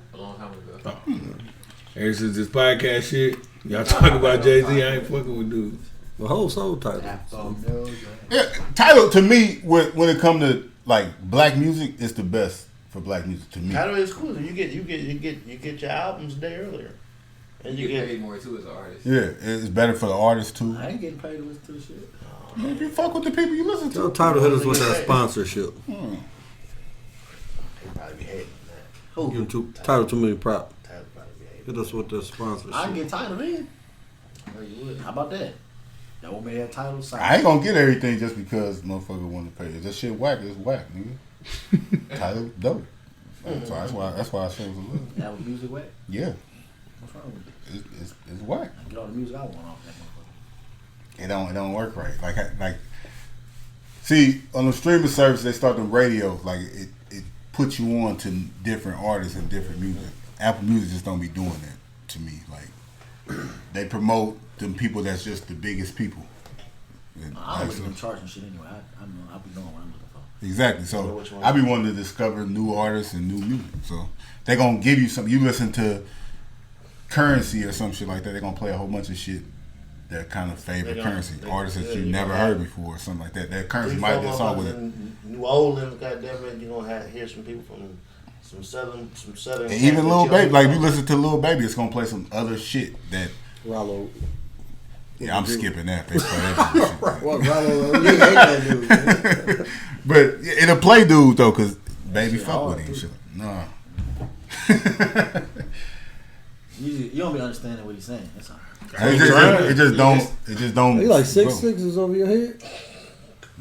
Ever since this podcast shit, y'all talk about Jay-Z, I ain't fucking with dudes. The whole soul title. Yeah, title to me when it come to like black music, it's the best for black music to me. Title is cool. You get your albums a day earlier, and you get paid more too as an artist. Yeah, it's better for the artist too. I ain't getting paid to listen to this shit. If you fuck with the people you listen Your to. title hit us with that sponsorship. they probably be hating that. Who? Give them title too many prop. Title probably be hating. Hit us with the sponsorship. I can get title then. How about that? Y'all want me to have title? Sign. I ain't gonna get everything just because motherfucker want to pay. If that shit whack, it's whack, nigga. Title dope. So that's why I chose a little. That was music wet. Yeah, What's wrong with it? it's whack. I get all the music I want off that motherfucker. It don't work right. Like see on the streaming service they start the radio like it puts you on to different artists and different music. Apple Music just don't be doing that to me. Like they promote them people that's just the biggest people. And I don't like, really been charging shit anyway. I know I'll be knowing what I'm looking for. exactly. So I be wanting to discover new artists and new music. So they gonna give you something. You listen to Currency or some shit like that. They gonna play a whole bunch of shit that kind of favor Currency. Artists that you never heard before or something like that. That Currency might be a song with it. New Orleans, goddamn it, you gonna hear some people from some southern. And even Lil Baby, like if you listen to Lil Baby, it's gonna play some other shit that Rollo. Yeah, I'm skipping that. They play that shit. Well, Rollo, you hate that dude. Man. But it'll play dude though, cause baby Shit fuck hard, with him. dude. Shit. Nah. You don't be understanding what he's saying. That's all. It just don't. You like bro. 6'6" is over your head?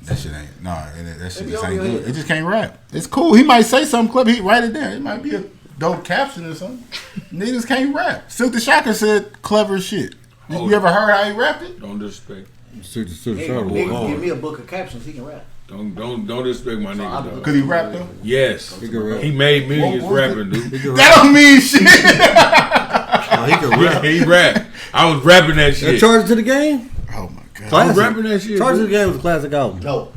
That shit ain't. Nah, that shit Maybe just over ain't your good. head. It just can't rap. It's cool. He might say something clever. He write it there. It might be a dope caption or something. Niggas can't rap. Silk the Shocker said clever shit. Oh. You ever heard how he rapped it? Don't disrespect. Hey, nigga, give me a book of captions. He can rap. Don't disrespect my nigga, dog. Could he rap though? Yes. He can rap. He made millions What- rapping, dude. That don't mean shit. Oh, he can rap. He rap. I was rapping that That shit. Charge to the Game? Oh my god. I was Classic. rapping that shit. Charge to dude. the Game was a classic album. No.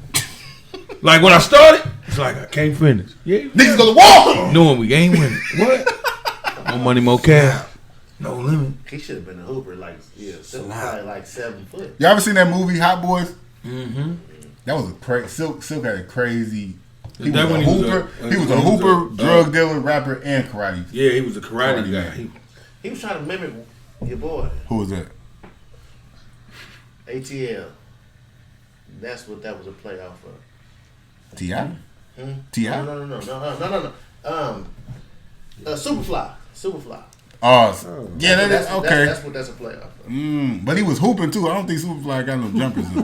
Like when I started, it's like I can't finish. Yeah, Niggas gonna walk. knowing we ain't winning. What? No money, more cash. No limit. He should have been a hooper, like probably like 7 foot. Y'all ever seen that movie Hot Boys? Mm-hmm. That was a crazy. Silk had a crazy. He was that a when he was hooper. a- He was a he was hooper, a- drug dealer, rapper, and karate. Yeah, he was a karate Karate guy. man. He was trying to mimic your boy, Who was that? ATL. That's what that was a play off of. T.I.? Hmm? T.I.? No. Superfly. Oh, yeah, that is okay. That's what that's a play off of. But he was hooping too. I don't think Superfly got no jumpers. In.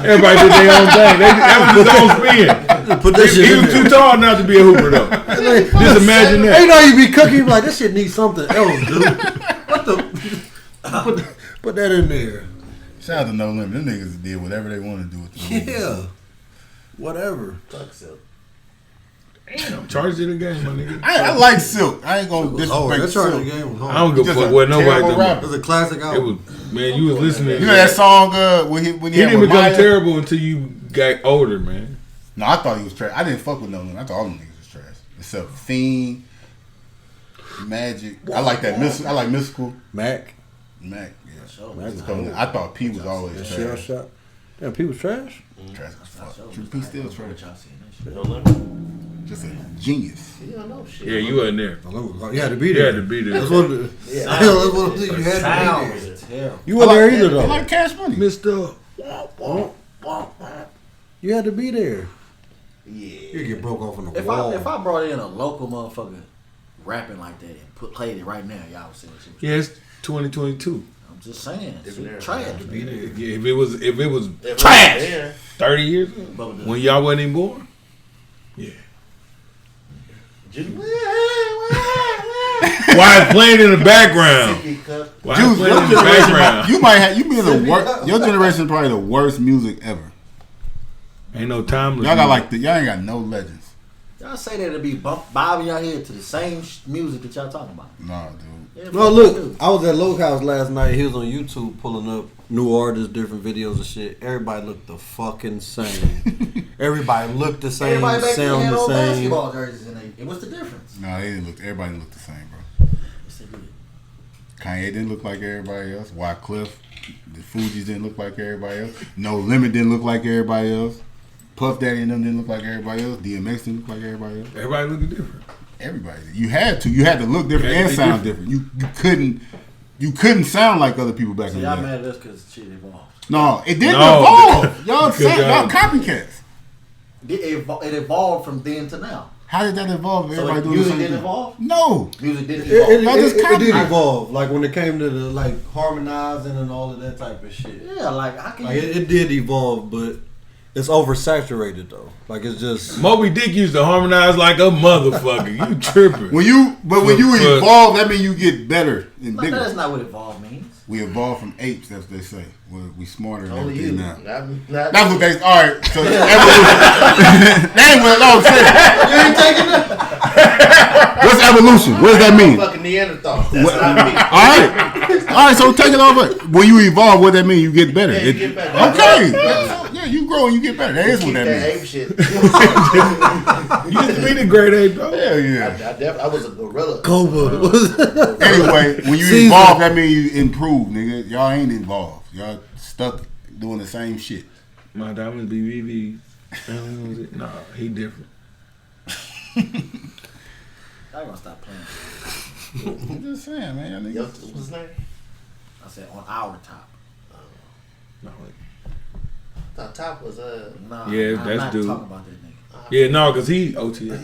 Everybody did their own thing. That was his own spin. Put this shit He in was there. too tall not to be a hooper though. Just imagine that. Ain't no you be cooking. You be like, this shit needs something else, dude. What the? Put that in there. Shout out to No Limit. Them niggas did whatever they wanted to do with the movie. Yeah. Whatever. Fuck Silk. Damn, charge to the game, my nigga. I like Silk. I ain't gonna Oh, that disrespect Charge the Silk. Game was I hard. don't give a Just fuck a what nobody terrible talking rapper. It about. was a classic It album. was, man, you was listening. You know that song when he He had didn't with become Maya? terrible until you got older, man. No, I thought he was trash. I didn't fuck with No Limit. I thought all them niggas was trash. Except Fiend, Magic. I like that. I like Mystical. Mac. Mac. Yeah. Mac was I thought P was always Shell trash. shot. Damn, P was trash. Trash as fuck. P still trash. No limit. Just a genius. You don't know shit. Yeah, you wasn't there. You had to be You there. had to be there. That's what. That's what you had to be Sound there. was terrible. You weren't there either I though. like Cash Money. Mr. You had to be there. Yeah. You get broke off on the If wall. I brought in a local motherfucker rapping like that and played it right now, y'all would say what she was. Yeah, it's 2022. I'm just saying, Different she era. trash. Yeah, if it was If trash there, 30 years ago, when y'all wasn't even born. Yeah. Jimmy- Why it's playing in the background? Sippy cup. Why Juice, it's playing your in the generation, background? you might have, you be the worst. Your generation probably the worst music ever. Ain't no timeless. Y'all got music. like y'all ain't got no legends. Y'all say that to be bobbing your head to the same music that y'all talking about. Nah, dude. Yeah, Well, fuck look, you. I was at Loke House last night. He was on YouTube pulling up new artists, different videos and shit. Everybody looked the fucking same. Everybody looked the same, Everybody back then sound had the old same. basketball jerseys in there. What's the difference? Nah, they didn't look. Everybody looked the same, bro. Yes, they did. Kanye didn't look like everybody else. Wyclef, the Fugees didn't look like everybody else. No Limit didn't look like everybody else. Puff Daddy and them didn't look like everybody else. DMX didn't look like everybody else. Everybody looking different. Everybody. You had to look different You had and to be sound different. You couldn't sound like other people back So in y'all the day. mad at us because shit evolved. No, it didn't No, evolve. Y'all because y'all copycats. It evolved from then to now. How did that evolve? If So everybody doing the music same didn't thing? evolve? No. Music didn't It, evolve. it, Y'all just it did copied. evolve, like when it came to the like harmonizing and all of that type of shit. Yeah, like how can Like you? it did evolve, but it's oversaturated though. Like it's just Moby Dick used to harmonize like a motherfucker. You tripping? When you For- evolve, that means you get better and No, bigger. that's not what evolve means. We evolved from apes. That's what they say. We smarter than Only you. everything now. Not That's what they. All right. So evolution. That ain't what I'm saying. You ain't taking that. What's evolution? What does that mean? fucking Neanderthal. That's not me. All right. So take it over. When you evolve, what that mean? You get better. Yeah, you get better. Okay. Yeah, you grow and you get better. That is what Keep that that means. ape shit. You used to be the great ape, though. Hell yeah. I was a gorilla. Cobra. Anyway, when you Caesar. evolve, that means you improve, nigga. Y'all ain't evolved. Y'all stuck doing the same shit. My diamonds be VVs. Nah, he different. I'm gonna stop playing. I'm just saying, man. Y'all Yo, niggas. what's his name? I said on our top. No, I thought Top was Nah, Yeah, I'm that's not dude. talking about that nigga. yeah, no, because he OTL.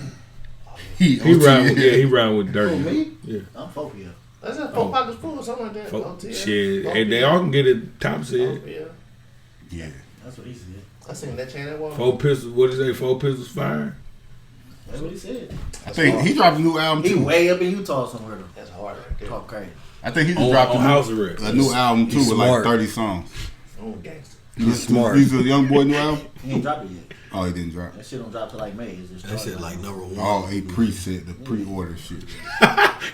He He round with Dirty. Who, me? Yeah. I'm 4PL. That's that 4 Pockets Full or something like that. Folk, OTL. shit, OTL. and they all can get it. Top said OTL. Yeah. That's what he said. I seen that channel at Walmart. 4 pistols. What is that? 4 pistols fire. That's what he said. I think he dropped a new album He too. way up in Utah somewhere though. That's hard right there. Talk crazy. I think he just On dropped House Arrest. a new album too He's with like smart. 30 songs. Oh, gangster. He's smart. He's a Young Boy new album. He ain't dropped it yet. Oh, he didn't drop. That shit don't drop till like May. It's just That shit started. like number one. Oh, he preset the pre-order shit.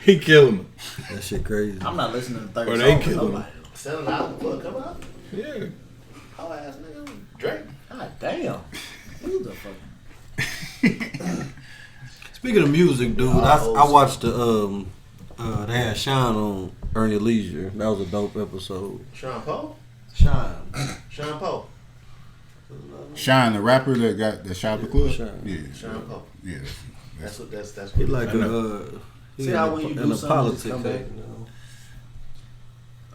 He killing them. That shit crazy. I'm not listening to 30 Or they songs. kill him. Nobody. Selling out for come out. Yeah. How ass nigga. Drake. God damn. Who the fuck? Speaking of music, dude, I watched the they had Shine on Earn Your Leisure. That was a dope episode. Sean Paul. Shine. Sean Paul. Shine, the rapper that shot the club. Shine. Yeah. Sean Paul. Yeah. That's what that's He what like I See how when you in do the something, politics, just come back? you know?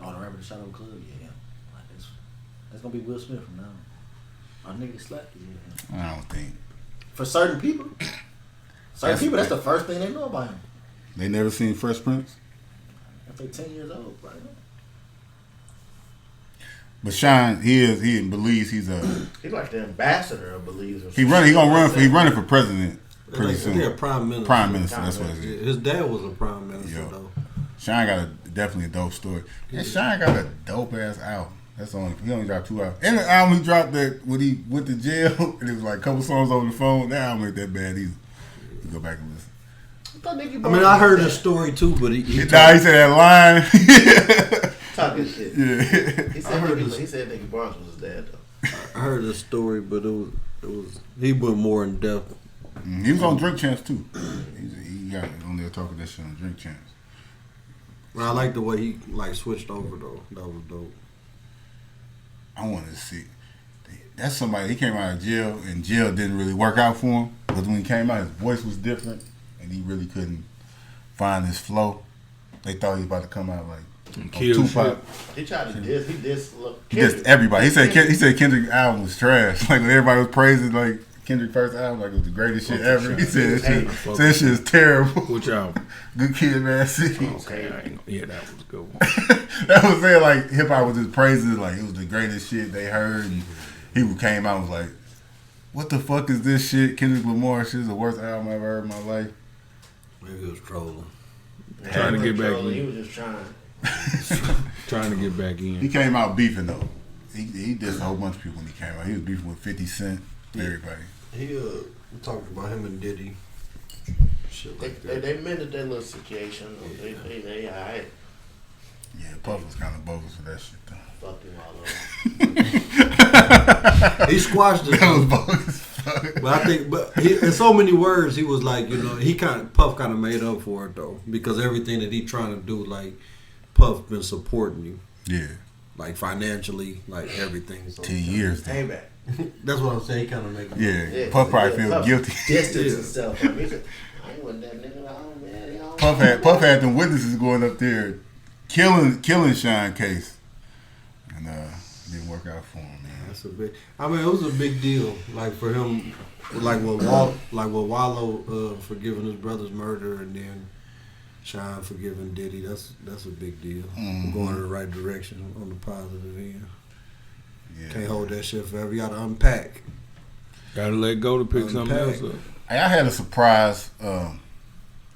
Oh, the rapper that shot up club, yeah. Like that's gonna be Will Smith from now on. My nigga slapped you. Yeah. I don't think. For certain people, that's the first thing they know about him. They never seen Fresh Prince. If they 10 years old, right? But Shine, he believes he's a He's like the ambassador of Belize. Or he running for president pretty soon. Yeah, prime minister. Prime minister, that's what it is. His dad was a prime minister, Yo. though. Shine got definitely a dope story. And Shine got a dope ass album. That's he only dropped 2 albums. And the album he dropped that when he went to jail and it was like a couple songs over the phone. That album ain't that bad either. You go back and listen. I heard his story too, but he He said that line. Talking shit. Yeah. He said Nicky Barnes was his dad though. I heard the story, but it was he went more in depth. He was on Drink Champs too. He got on there talking that shit on Drink Champs. Well, I like the way he like switched over though. That was dope. I wanted to see. That's somebody, he came out of jail and jail didn't really work out for him. Because when he came out, his voice was different and he really couldn't find his flow. They thought he was about to come out like Tupac. He tried to diss. He dissed everybody. He said Kendrick's album was trash. Like when everybody was praising like Kendrick's first album, like it was the greatest shit ever. He said that shit is terrible. Which album? Good Kid, Mad City. Okay, that was a good one. That was saying like hip hop was just praising like it was the greatest shit they heard, and he came out and was like, "What the fuck is this shit?" Kendrick Lamar shit is the worst album I ever heard in my life. Maybe he was trolling. Trying to get back in. He was just trying. Trying to get back in. He came out beefing though. He dissed a whole bunch of people when he came out. He was beefing with 50 Cent, everybody. We talked about him and Diddy. Shit like that. They mended that little situation. They all right. Yeah, Puff was kind of bogus for that shit though. Fucked him all over. He squashed it. That was bogus. But I think, in so many words, he was like, Puff kind of made up for it though, because everything that he trying to do, like Puff been supporting you, Yeah, like financially, like everything. So 10 years though. Payback. That's what I'm saying. He kind of make. Yeah, Puff probably feel guilty. Distance himself from me. He said, I ain't with that nigga. Man. Puff had them witnesses going up there, killing Sean Case, and didn't work out for him, man. That's a big. I mean, it was a big deal, like for him, like with Wallow forgiving his brother's murder, and then Sean forgiving Diddy. That's a big deal. We're going in the right direction on the positive end. Yeah. Can't hold that shit forever. You gotta unpack. Gotta let go to pick something else up. Hey, I had a surprise on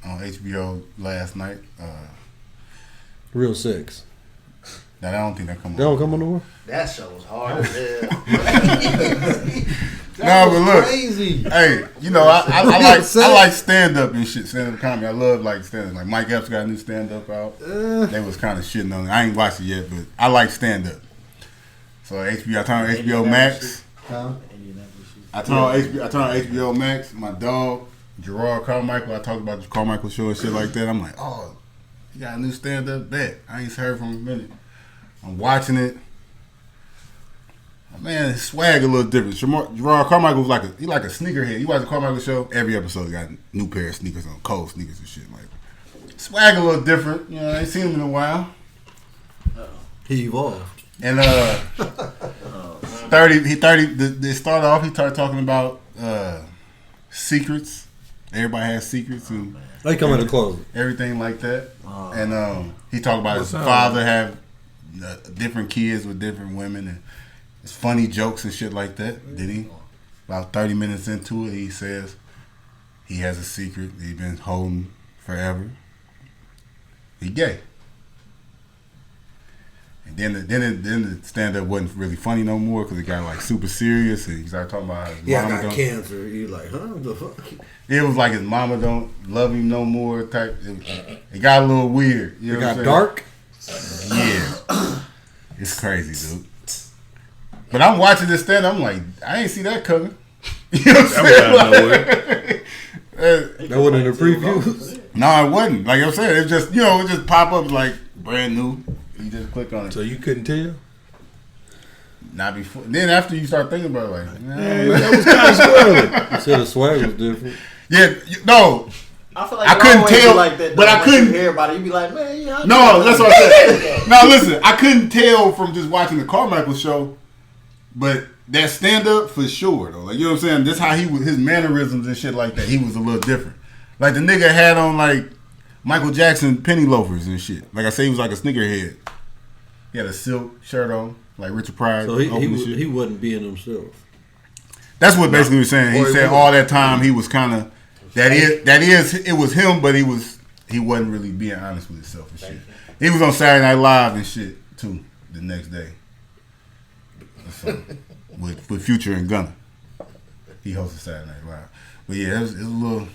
HBO last night. Real Sex. That I don't think that come on. They don't come on the war? That show was hard as hell. No, but look, crazy. hey, I like stand up and shit, stand up comedy. I love like stand up. Like Mike Epps got a new stand up out. They was kind of shitting on it. I ain't watched it yet, but I like stand up. So HBO, I turned on HBO Max. I turned on HBO Max. My dog Gerard Carmichael. I talked about the Carmichael show and shit like that. I'm like, oh, he got a new stand up. Bet I ain't heard from him in a minute. I'm watching it. Man, his swag a little different. Gerard Carmichael was like a sneakerhead. You watch the Carmichael show, every episode got a new pair of sneakers on, cold sneakers and shit. Like swag a little different. You know, I ain't seen him in a while. He evolved. And 30. They started off. He started talking about secrets. Everybody has secrets and They come in the closet. everything like that. And he talked about his father have different kids with different women and it's funny jokes and shit like that. Then he, about 30 minutes into it, he says he has a secret that he's been holding forever. He gay. And then the stand up wasn't really funny no more because it got like super serious and he started talking about his Yeah, I mama got don't. cancer. You like, huh? The fuck? It was like his mama don't love him no more type. It got a little weird. You know It what I'm got saying? dark. Yeah, it's crazy, dude. But I'm watching this stand. I'm like, I ain't see that coming. You know what I'm saying? That wasn't in the preview. No, it wasn't. Like I'm saying, it just it just pop up like brand new. You just click on it. So you couldn't tell? Not before. Then after you start thinking about it, like, That was kind of squirrely. You said the swag was different. yeah, no. I feel like I couldn't always tell, like that, but I once you couldn't hear about it. You be like, man, yeah. No, that's what I said. No, listen, I couldn't tell from just watching the Carmichael show, but that stand up for sure though. Like you know what I'm saying? This how he was, his mannerisms and shit like that. He was a little different. Like the nigga had on like Michael Jackson penny loafers and shit. Like I say, he was like a sneakerhead. He had a silk shirt on, like Richard Pryor. So he wasn't being himself. That's what basically he was saying. He said all that time he was kind of it was him, but he wasn't really being honest with himself and shit. He was on Saturday Night Live and shit too the next day. So, with Future and Gunna. He hosted Saturday Night Live. But yeah, it was a little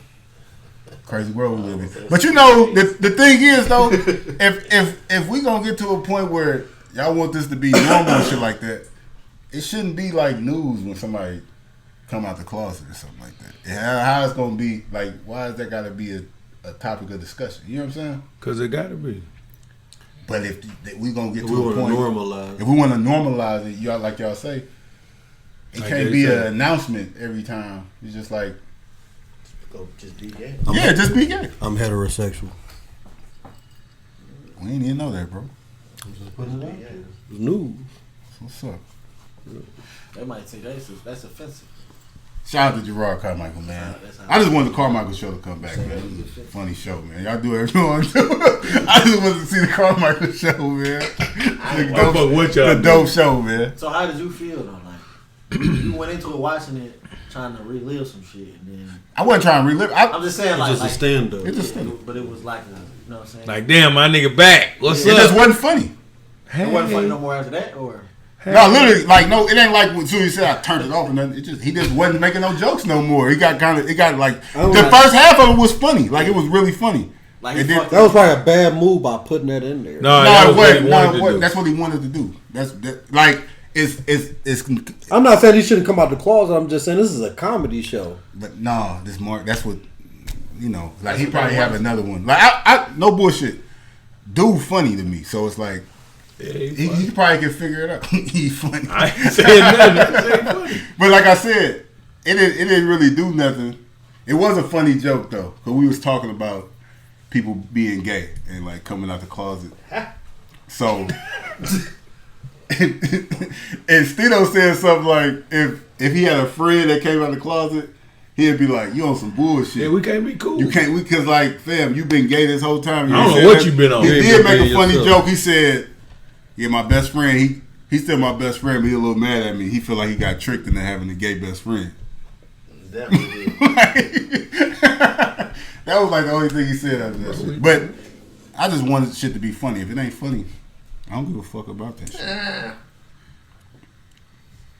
crazy world we live in. But you know, the thing is though, if we gonna get to a point where y'all want this to be normal and shit like that, it shouldn't be like news when somebody come out the closet or something like that. How it's gonna be like? Why is that gotta be a topic of discussion? You know what I'm saying? Because it got to be. But if we gonna get If to we a want to point, normalize. if we want to normalize it, y'all like y'all say, it Like can't they be say. an announcement every time. It's just like, Go just be gay. yeah, just be gay. I'm heterosexual. We ain't even know that, bro. I'm just putting it out there. It's news. What's up? They might say that's offensive. Shout out to Gerard Carmichael, man. That's how I just wanted the Carmichael show to come back, man. It was a funny show, man. Y'all do everything you want to do. I just wanted to see the Carmichael show, man. The dope show, man. So how did you feel though? Like you went into it watching it, trying to relive some shit, and then I wasn't trying to relive. I'm just saying, It's like, just a stand up. It just it but it was like, you know what I'm saying? Like, damn, my nigga back. What's up? just wasn't funny. It wasn't funny no more after that, or No, literally, like no, it ain't like when Susie said I turned it off and nothing. He just wasn't making no jokes no more. It got like the first half of it was funny, like it was really funny. like And he then- fucked That was probably a bad move by putting that in there. No, No, that it was what wasn't. he No, wanted it to wasn't. do. That's what he wanted to do. That's like it's. I'm not saying he shouldn't come out the closet. I'm just saying this is a comedy show. But no, this more. That's what Like he probably have another one. Like I no bullshit. Dude, funny to me. So it's like Yeah, he probably can figure it out. He funny. I ain't saying nothing. It ain't funny. But like I said, it didn't really do nothing. It was a funny joke though, because we was talking about people being gay and like coming out the closet. So, and Stino said something like, if he had a friend that came out the closet, he'd be like, "You on some bullshit? Yeah, we can't be cool. You can't because like, fam, you been gay this whole time." I don't know what you been on. He You ain't did been make a being funny yourself. joke. He said, "Yeah, my best friend. He's still my best friend, but he a little mad at me. He feel like he got tricked into having a gay best friend." Definitely. That was like the only thing he said after that shit. But I just wanted shit to be funny. If it ain't funny, I don't give a fuck about that shit.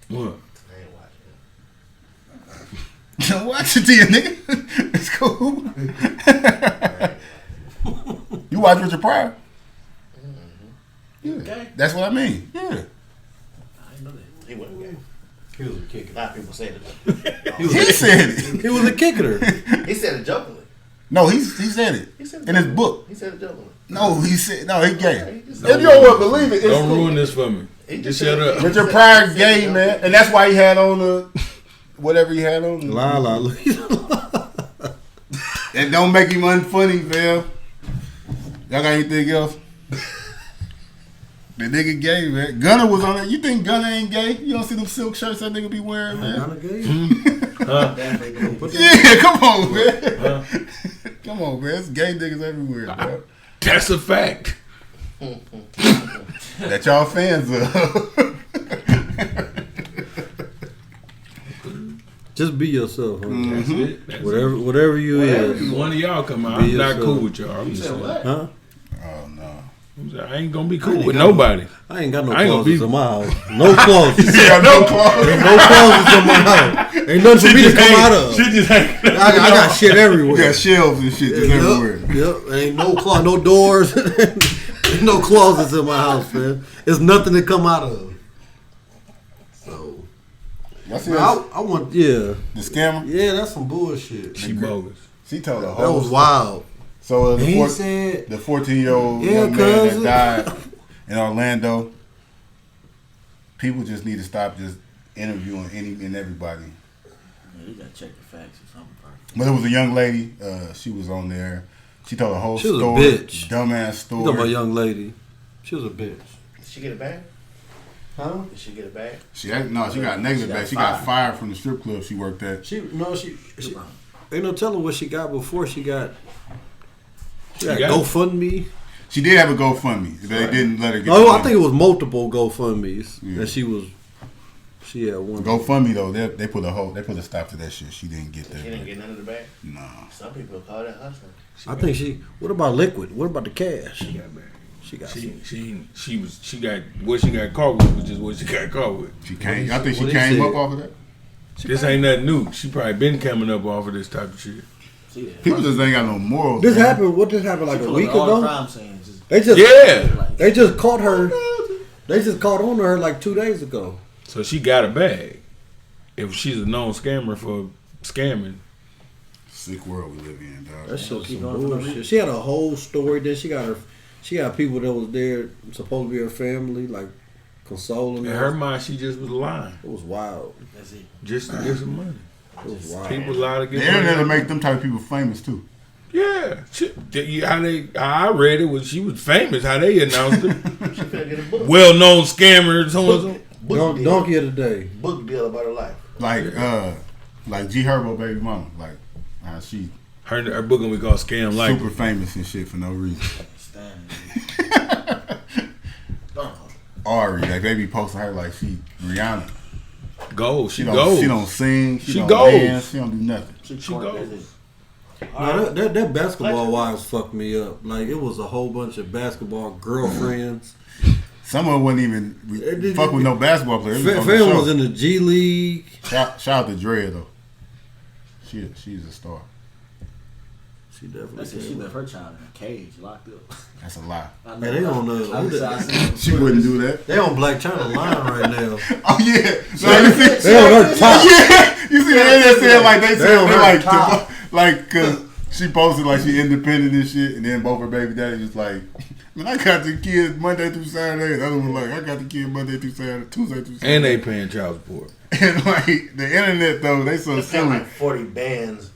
What? I ain't watching. Watch it to you, nigga. It's cool. You watch Richard Pryor? Yeah. Okay. That's what I mean. Yeah. I didn't know that. He wasn't gay. He was a kicker. A lot of people say that. He said it. He was a kicker. He said it jokingly. No, he said it He said it in his jokingly. book. He said it jokingly. No, he said he gay. He If just you don't want to believe it, it's Don't cool. ruin this for me. He Just just shut said- up. Richard Pryor gay, man, and that's why he had on the whatever he had on. Lala, look. That don't make him unfunny, fam. Y'all got anything else? The nigga gay, man. Gunna was on it. You think Gunna ain't gay? You don't see them silk shirts that nigga be wearing, man? Gunna gay? Yeah, come on, man. Come on, man. It's gay niggas everywhere, bro. That's a fact. That y'all fans of. Just be yourself, huh? That's it. That's Whatever you is. One of y'all come out. Be I'm not yourself. cool with y'all. I'm just saying. Huh? Oh, no. I ain't gonna be cool with nobody. I ain't got no I ain't gonna closets be- in my house. No closets. Yeah, no clothes. Ain't no closets in my house. Ain't nothing for me to come out of. She just ain't. I got shit everywhere. You got shelves and shit just everywhere. Yep. Ain't no no doors. Ain't no closets in my house, man. There's nothing to come out of. So I want The scammer? Yeah, that's some bullshit. She bogus. She told a That whole was wild. So He the said 14-year-old Yeah, young man cousin. that died in Orlando, people just need to stop just interviewing any and everybody. Yeah, you gotta check the facts or something. But it was a young lady. She was on there. She told a whole She was a story. bitch. Dumbass You story. talking about young lady? She was a bitch. Did she get it back? Huh? Did she get it back? She got negative back. She got fired from the strip club she worked at. She ain't no telling what she got before she got. She got got- GoFundMe. She did have a GoFundMe. They didn't let her get. Oh, the I money. think it was multiple GoFundMes Yeah. that she had one. GoFundMe though, they put a stop to that shit. She didn't get that. She didn't get none of the back? No. Some people call that hustling. I think what about liquid? What about the cash? She got back. She got She got what she got caught with was just what she got caught with. She came. I think she What he came said. up off of that. This ain't nothing new. She probably been coming up off of this type of shit. People just ain't got no morals. This man. happened. What just happened like a week all the ago? crime scenes. They just caught her. They just caught on to her like 2 days ago. So she got a bag. If she's a known scammer for scamming. Sick world we live in, dog. That shit some bullshit. She had a whole story. Then she got people that was there supposed to be her family, like consoling In her mind, she just was lying. It was wild. That's it. Just to get some money. It was wild. People lie to get The money. internet will make them type of people famous too. Yeah. How I read it was she was famous, how they announced it. She finna get a book. Well-known scammers, so and so. Book deal. Donkey of the day. Book deal about her life. Like G Herbo baby mama. Like she Her book gonna be called Scam Like. super famous and shit for no reason. Ari, like they be posting her like she Rihanna. Gold. She don't gold. She don't sing. She don't gold. dance. She don't do nothing. She gold. No, that basketball wives fucked me up. Like it was a whole bunch of basketball girlfriends. Some of them wasn't even fuck with no basketball players. Fan was in the G League. Shout out to Dre though. She's a star. She definitely. That's it. She left her child in a cage, locked up. That's a lie. Man, they on She wouldn't do that. They on Black China line right now. Oh yeah. No, you see, They on her top. Yeah. You see the internet saying like they They said on they her like top. like cause she posted like she independent and shit, and then both her baby daddy was like, man, I got the kids Monday through Saturday. The other one was like, I got the kids Monday through Saturday, Tuesday through Saturday. And they paying child support. And like the internet though, they so Got silly. like 40 bands.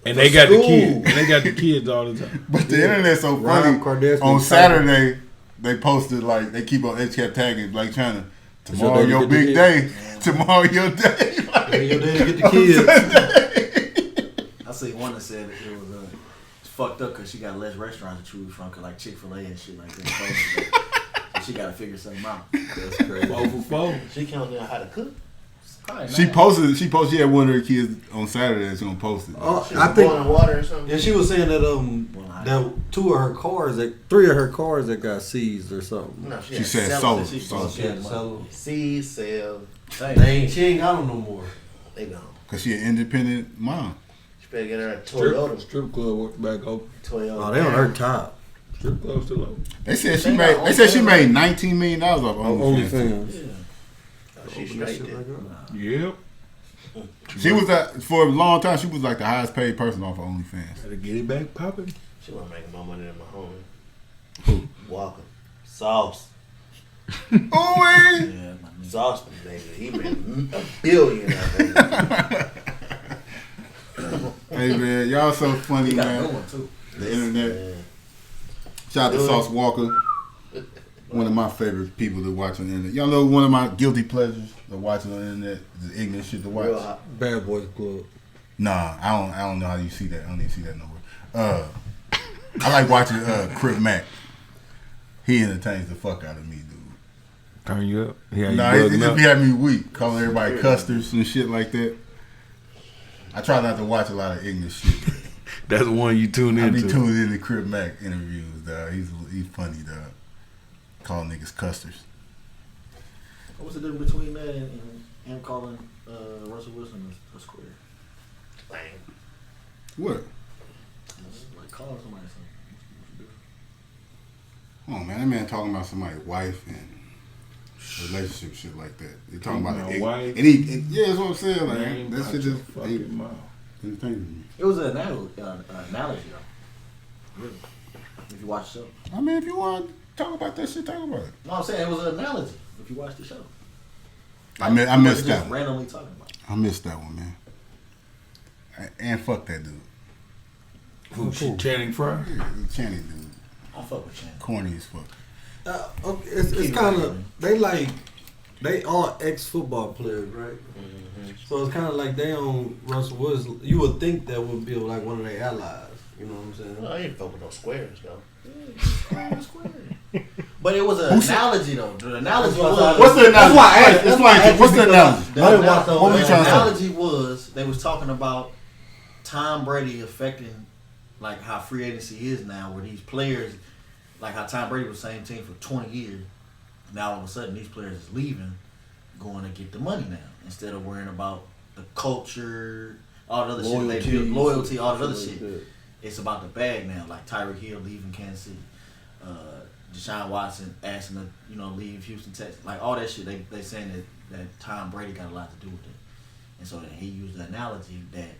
And they got the kids. And they got the kids all the time. But the internet's so funny. On Saturday, they posted like they kept tagging Black China. Tomorrow So they your get the big kids. day. Tomorrow your day. Your day to get the kids. I see one that said that it was it's fucked up because she got less restaurants to choose from, cause like Chick-fil-A and shit like that. So she got to figure something out. That's crazy. 4 for 4. She can't know how to cook. She posted. She had one of her kids on Saturday. That's gonna post it. Oh, She I was think. boiling water or something. Yeah, she was saying that that 3 of her cars that got seized or something. No, she She had said sellers. sold. She had to sell them. Seed, sell. She ain't got them no more. They gone. Cause she an independent mom. She better get her a Toyota. Strip club worked back open. Toyota. Oh, they on her top. Strip club still open. They said she made. They said she made $19 million off OnlyFans. OnlyFans. Oh, she straight there. Yep. She was for a long time. She was like the highest paid person off of OnlyFans. Gotta get it back popping. She wasn't making more money than my homie. Who? Walker. Sauce. Ooh, Yeah, Sauce, baby. He made $1 billion out of it. Hey man, y'all so funny, He got a man. good one too. The internet. Shout out to Sauce Walker. one of my favorite people to watch on the internet. Y'all know one of my guilty pleasures of watching on the internet is ignorant shit to watch. Bad Boys Club. Nah, I don't know how you see that. I don't even see that nowhere. I like watching Crip Mac. He entertains the fuck out of me, dude. Turn you up? Yeah, Nah, he just be having me weak, calling everybody custers and shit like that. I try not to watch a lot of ignorant shit. That's the one you tune into. I be tuning into Crip Mac interviews, dog. He's funny, dog. Calling niggas custers. What's the difference between that and him calling Russell Wilson a square? What? Like calling somebody something. Come on, man. That man talking about somebody's wife and relationship shit like that. They talking about a wife. Yeah, that's what I'm saying. Like, that shit just fucking mouth. entertaining me. It was an analogy though. Really. If you watch the show. I mean, if you want to talk about that shit, talk about it. No, I'm saying it was an analogy. If you watch the show. I missed that one. Randomly talking about it. I missed that one, man. And fuck that dude. Who? Channing Frye? Yeah, Channing dude. I fuck with Channing. Corny as fuck. Okay, it's kind of they all ex-football players, right? Mm-hmm. So it's kind of like they on Russell Wilson. You would think that would be like one of their allies. You know what I'm saying? Well, I ain't fuck with no squares though. But it was an analogy though. The analogy was. What's the analogy? That's why I asked. What's the analogy? The analogy was they was talking about Tom Brady affecting like how free agency is now, where these players, like how Tom Brady was the same team for 20 years. Now all of a sudden these players is leaving, going to get the money now instead of worrying about the culture, all the other shit they built, loyalty, all the other shit. It's about the bag now. Like Tyreek Hill leaving Kansas City, Deshaun Watson asking to leave Houston, Texas. Like all that shit, they saying that Tom Brady got a lot to do with it. And so then he used the analogy that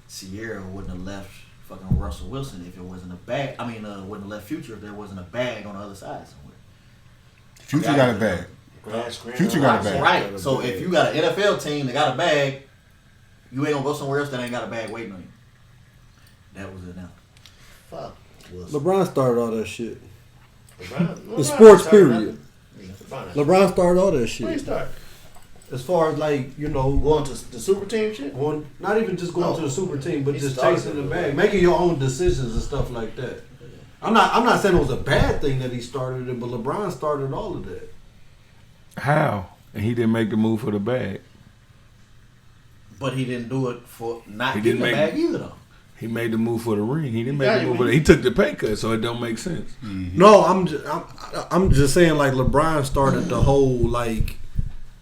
Sierra wouldn't have left fucking Russell Wilson if it wasn't a bag. I mean, wouldn't have left Future if there wasn't a bag on the other side somewhere. Future got a bag. Future got a bag. Right. So if you got an NFL team that got a bag, you ain't gonna go somewhere else that ain't got a bag waiting on you. That was it now. Fuck. LeBron started all that shit. LeBron The sports started period. nothing. LeBron started all that Where he shit. start? As far as like, Going to the super team shit? not even just going to the super team, but He just started chasing the it. bag, making your own decisions and stuff like that. I'm not saying it was a bad thing that he started it, but LeBron started all of that. How? And he didn't make the move for the bag. But he didn't do it for not He getting didn't the make- bag either though. He made the move for the ring. He didn't make Yeah, the move. he- He took the pay cut, so it don't make sense. No, I'm just saying like LeBron started the whole like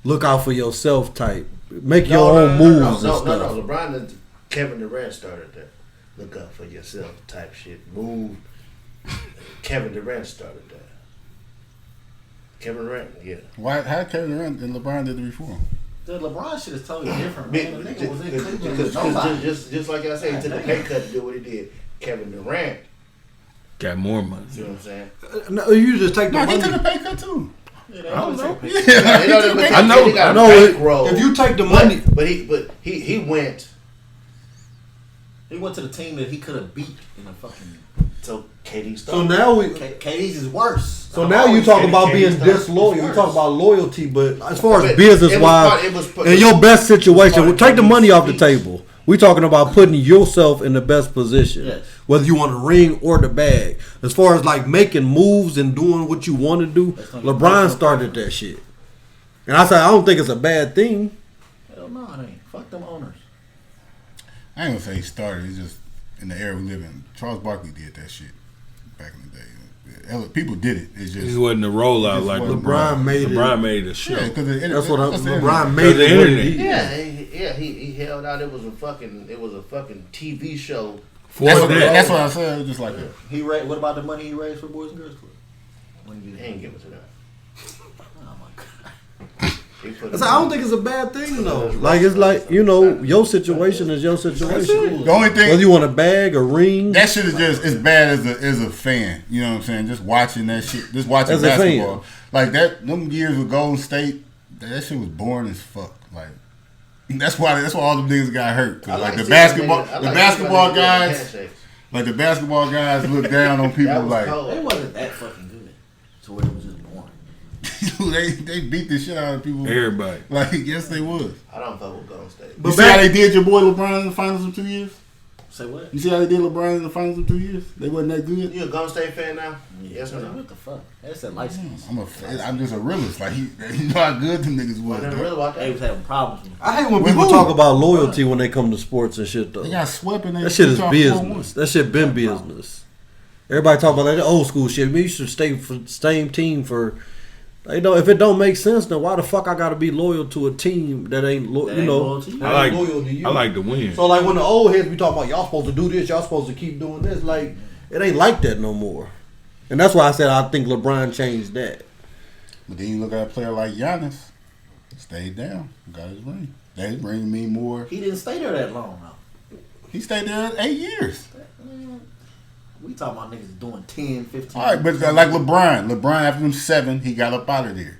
look out for yourself type, make your own moves and stuff. No. LeBron and Kevin Durant started that. Look out for yourself type shit. Move. Kevin Durant started that. Kevin Durant, yeah. Why? How Kevin Durant and LeBron did it before him? The LeBron shit is totally different, man. The nigga was in Cleveland with Because nobody. just like I said, he took a pay cut to do what he did. Kevin Durant, Got more money. you know what I'm saying? No, you just take the No, money. he took a pay cut too. I don't know. I know it. If you take the money, But he went. He went to the team that he could have beat in the fucking. So KD so started. now we. KD's is worse. So now you talk about being disloyal. You talk about loyalty, but as far as business wise, in your best situation, take the money off the table. We talking about putting yourself in the best position, Yes. whether you want a ring or the bag. As far as like making moves and doing what you want to do, LeBron started that shit, and I said I don't think it's a bad thing. Hell no, it ain't. Fuck them owners. I ain't gonna say he started. It's just in the era we live in. Charles Barkley did that shit back in the day. People did it. It's just He wasn't a rollout like LeBron made it. LeBron made a show. yeah, because That's what the LeBron internet. made The it. What internet. it is. Yeah, he held out. It was a fucking TV show. For That's what, that. that's what I said. It was just like that. What about the money he raised for Boys and Girls Club? When He you ain't give it to that. Oh my god. He put I don't think it's a bad thing though. Like it's like your situation is your situation. The only thing Whether you want a bag, a ring, that shit is just as bad as a fan. You know what I'm saying? Just watching that shit. Just watching As a fan. basketball. Like that. Them years with Golden State, that shit was boring as fuck. Like that's why all them niggas got hurt. 'Cause like the basketball guys, like the basketball guys look down on people That was like. cold. They wasn't that fucking good. So it was just They beat the shit out of people. Everybody. Like, yes, they was. I don't fuck with Golden State. You see how they did your boy LeBron in the finals in 2 years? Say what? You see how they did LeBron in the finals in 2 years? They wasn't that good. You a Golden State fan now? Yes or no? What the fuck? That's that license. I'm just a realist. Like, you know how good them niggas was. I really watch They was having problems. I hate when people talk about loyalty when they come to sports and shit though. They got swept and that shit is business. That shit been business. Everybody talk about that old school shit. We used to stay for the same team for. You know, if it don't make sense, then why the fuck I gotta be loyal to a team that ain't you know? I like to win. So like when the old heads be talking about y'all supposed to do this, y'all supposed to keep doing this, like it ain't like that no more. And that's why I said I think LeBron changed that. But then you look at a player like Giannis, stayed down, got his ring. That ring mean more. He didn't stay there that long though. He stayed there 8 years. We talking about niggas doing 10, 15. All right, but like LeBron after them 7, he got up out of there,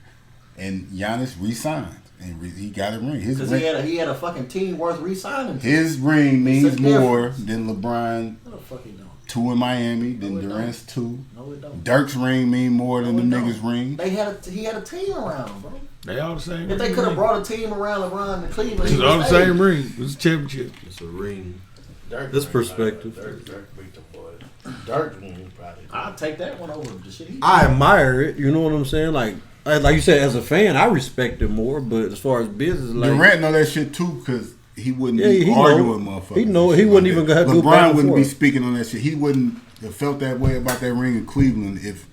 and Giannis re-signed, and he got a ring. Because he had a fucking team worth re-signing. His ring means more than LeBron. What the fuck he doing? 2 in Miami, then Durant's 2. No, it don't. Dirk's ring mean more than the niggas' ring. He had a team around him, bro. They all the same. If they could have brought a team around LeBron to Cleveland, it's all the same ring. It's a championship. It's a ring. This perspective. Dirk beat the boys. Dirk win probably. I'll take that one over the shit. I admire it. You know what I'm saying? Like you said, as a fan, I respect it more. But as far as business, like Durant know that shit too because he wouldn't be arguing with motherfuckers. He know he wouldn't even have to go back LeBron and wouldn't be forth. speaking on that shit. He wouldn't have felt that way about that ring in Cleveland if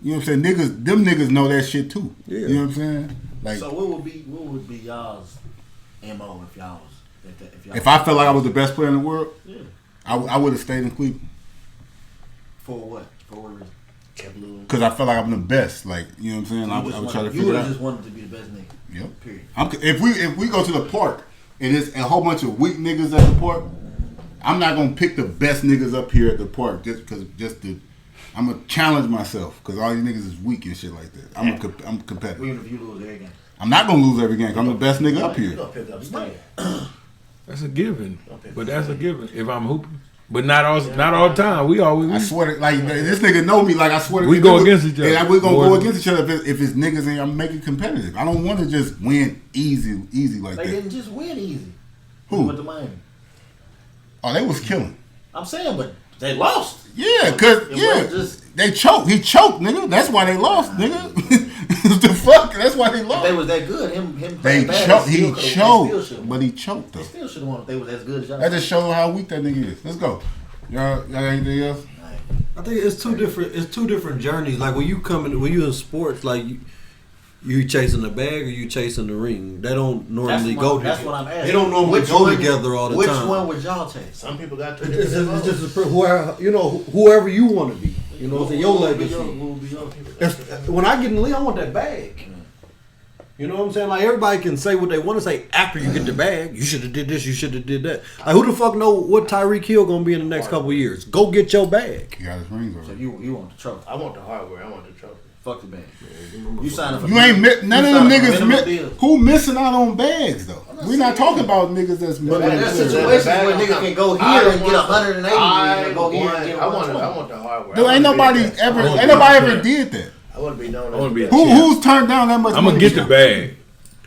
you know what I'm saying. Them niggas know that shit too. Yeah. You know what I'm saying? Like, so what would be y'all's MO if y'all was if I felt like I was the best player in the world, yeah. I would have stayed in Cleveland. For what? For what reason? Kept losing. Because I felt like I'm the best. Like, you know what I'm saying? I would try to you figure would it have out. just wanted to be the best nigga. Yep. Period. If we go to the park and it's a whole bunch of weak niggas at the park, I'm not gonna pick the best niggas up here at the park I'm gonna challenge myself because all these niggas is weak and shit like that. I'm competitive. Even if you lose every game. I'm not gonna lose every game. 'Cause I'm the best nigga up here. You gonna pick up Stan. That's a given. But that's a given. If I'm hooping. But not all the time. We always. I swear to, like this nigga know me. Like I swear to we go against each other. Yeah, we're gonna go against each other if it's niggas and I'm making competitive. I don't want to just win easy like that. They didn't just win easy. Who? With the Miami. Oh, they was killing. I'm saying, but they lost. Yeah, cause they choked. He choked, nigga. That's why they lost, nigga. The fuck? That's why they lost. If they was that good, him. They choked. He choked, but he choked though. They still should have won if they was as good as y'all. That just shows how weak that nigga is. Let's go. Y'all got anything else? I think it's two different journeys. Like when you in sports, like you chasing the bag or you chasing the ring. They don't normally go together. That's what I'm asking. They don't normally go together all the time. Which one would y'all chase? Some people got to. It's just whoever you want to be. You know, it's your legacy. When I get in the league, I want that bag. You know what I'm saying? Like everybody can say what they want to say after you get the bag. You should have did this. You should have did that. Like who the fuck know what Tyreek Hill gonna be in the next couple of years? Go get your bag. He got his rings already. So you want the trophy? I want the hardware. I want the trophy. Fuck the bag. You signed for You ain't none of them niggas who missing out on bags though. We're not talking about niggas that's missing. There's situations where niggas can go here and get 180 and go here and get 120. I want the hardware. Dude, ain't nobody ever did that. I want to be known as Who's turned down that much I'm money? gonna get the bag.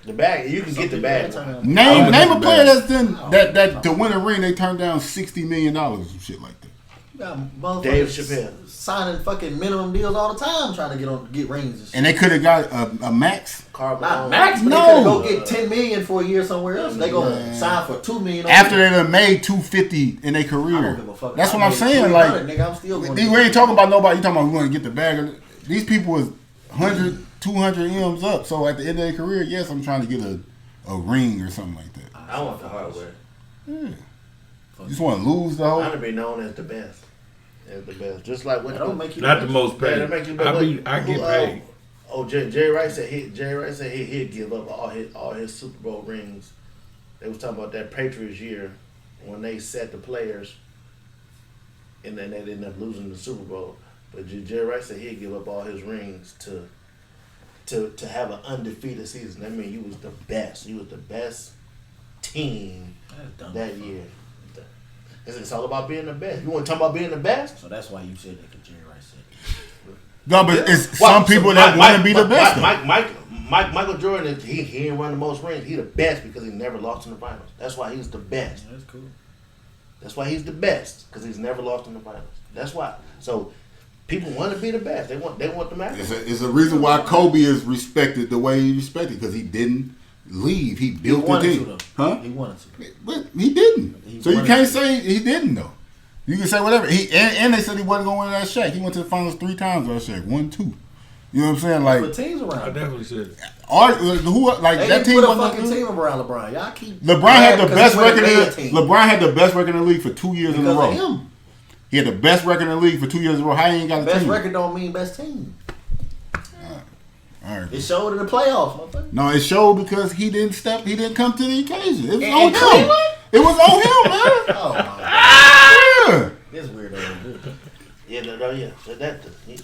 The bag, you can get the bag. Name a player that's done that to win a ring they turned down $60 million or some shit like that. Dave Chappelle signing fucking minimum deals all the time trying to get rings and shit. And they could have got a max. Not max, but they could go get $10 million for a year somewhere else. They go sign for $2 million after they done made $250 in their career. I don't give a fuck. That's what I'm saying. Like, nigga, I'm still going we ain't talking about nobody. You talking about we want to get the bag. These people is 100, 200 M's up. So at the end of their career, yes, I'm trying to get a ring or something like that. I want the hardware. Yeah. You just want to lose the whole. I want to be known as the best. Just like what don't make you not the most paid. I get paid. Jerry Rice said he'd give up all his Super Bowl rings. They was talking about that Patriots year when they set the players, and then they ended up losing the Super Bowl. But Jerry Rice said he'd give up all his rings to have an undefeated season. That means you was the best. You was the best team that year. It's all about being the best. You want to talk about being the best? So that's why you said that, because Jerry Rice said it. No, but it's some people that want to be the best. Michael Jordan, he ain't won the most rings. He the best because he never lost in the finals. That's why he's the best. That's cool. That's why he's the best because he's never lost in the finals. That's why. So people want to be the best. They want the match. It's a reason why Kobe is respected the way he respected because he didn't leave. He built the team. He wanted to. But he didn't. So you can't say he didn't though. You can say whatever. And they said he wasn't going to win that Shaq. He went to the finals 3 times with that Shaq. 1, 2. You know what I'm saying? Like put teams around. I definitely said it. They that team put a wasn't fucking team around LeBron. Y'all keep LeBron had the best record. LeBron had the best record in the league for 2 years in a row. Him. He had the best record in the league for 2 years in a row. How he ain't got a best team? Best record don't mean best team. All right. It showed in the playoffs, motherfucker. No, it showed because he didn't come to the occasion. It was on him. It was on him, man. Oh my God. Yeah. This weirdo, dude. Yeah, yeah. So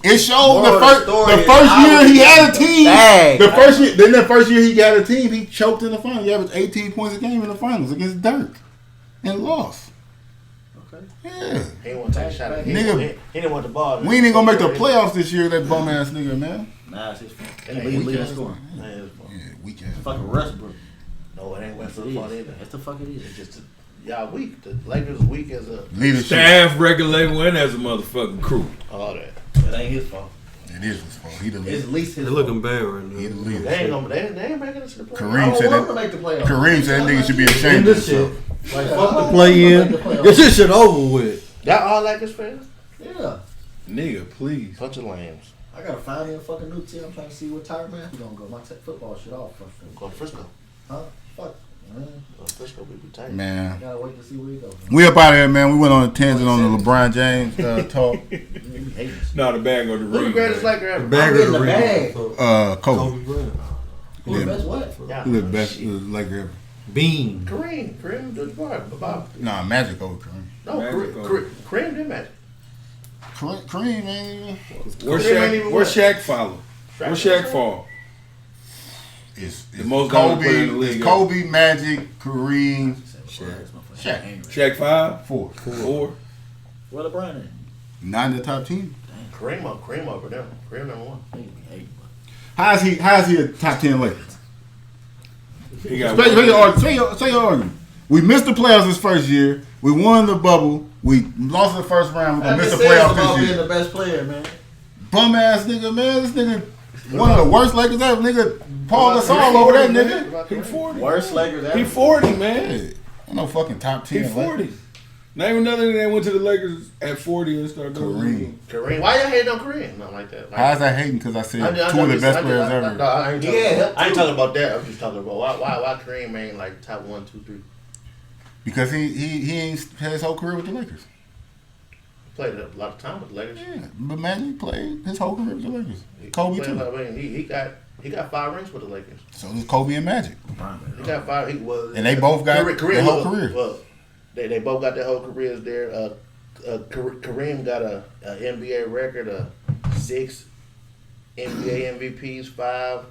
it showed the first year he had a team. The first year he got a team, he choked in the finals. He averaged 18 points a game in the finals against Dirk and lost. Okay. Yeah. He didn't want to take a shot at nigga. He didn't want the ball. We ain't gonna make the playoffs this year. That bum ass nigga, man. Nah, it's his fault. Lead scoring. Yeah, weak ass. Fucking Westbrook. No, it ain't Westbrook's fault either. That's the fuck it is. It's just y'all weak. The Lakers weak as a leadership. Staff, regular label, and as a motherfucking crew. All that. It ain't his fault. It is his fault. He the leader. It's at least his They're looking bad right now. He the leader. They ain't making it to the playoffs. Kareem said to make the playoffs. Kareem said that nigga should be ashamed of himself. Like fuck the play in. Get this shit over with. Y'all all Lakers fans? Yeah. Nigga, please. Bunch of lambs. I gotta find me a fucking new team. I'm trying to see what Tyra Matthew gonna go. My football shit off. Go to Frisco. Huh? Fuck. Frisco be tight. Man. I gotta wait to see where he goes. We up out of here, man. We went on a tangent on the LeBron James talk. No, the bag or the ring. Who's the greatest Laker ever? The bag or the bag. ring. Kobe. Who's the best what? Yeah. Who's the best Laker ever? Bean. Kareem did Bob. Nah, Magic over Kareem. No, Kareem did Magic. Kareem, man. Where Shaq follow? Where Shaq fall? It's the most Kobe, in the league. It's Kobe, Magic, Kareem, Shaq. Shaq 5? 4. Where LeBron at? Not in the top 10. Kareem over them. Kareem number 1. How's he a top 10 Laker? He got say your argument. We missed the playoffs this first year. We won the bubble. We lost the first round. We're gonna miss the playoffs this year. Being the best player, man. Bum ass nigga, man. This nigga one of the worst Lakers ever. Nigga, Paul Gasol over that nigga. He 40. Worst Lakers ever. He 40, man. Ain't no fucking top 10. He 40. Name another nigga that went to the Lakers at 40 and started doing Kareem. Why y'all hating on Kareem? Not like that. How's that hating? Because I said two of the best players ever. I ain't talking about that. I'm just talking about why Kareem ain't like top 1, 2, 3. Because he ain't had his whole career with the Lakers. Played a lot of time with the Lakers. Yeah, but Magic played his whole career with the Lakers. Kobe too. He got 5 rings with the Lakers. So does Kobe and Magic. He got 5. And they both got their whole career. Well, they both got their whole careers there. Kareem got a NBA record, 6 NBA MVPs, 5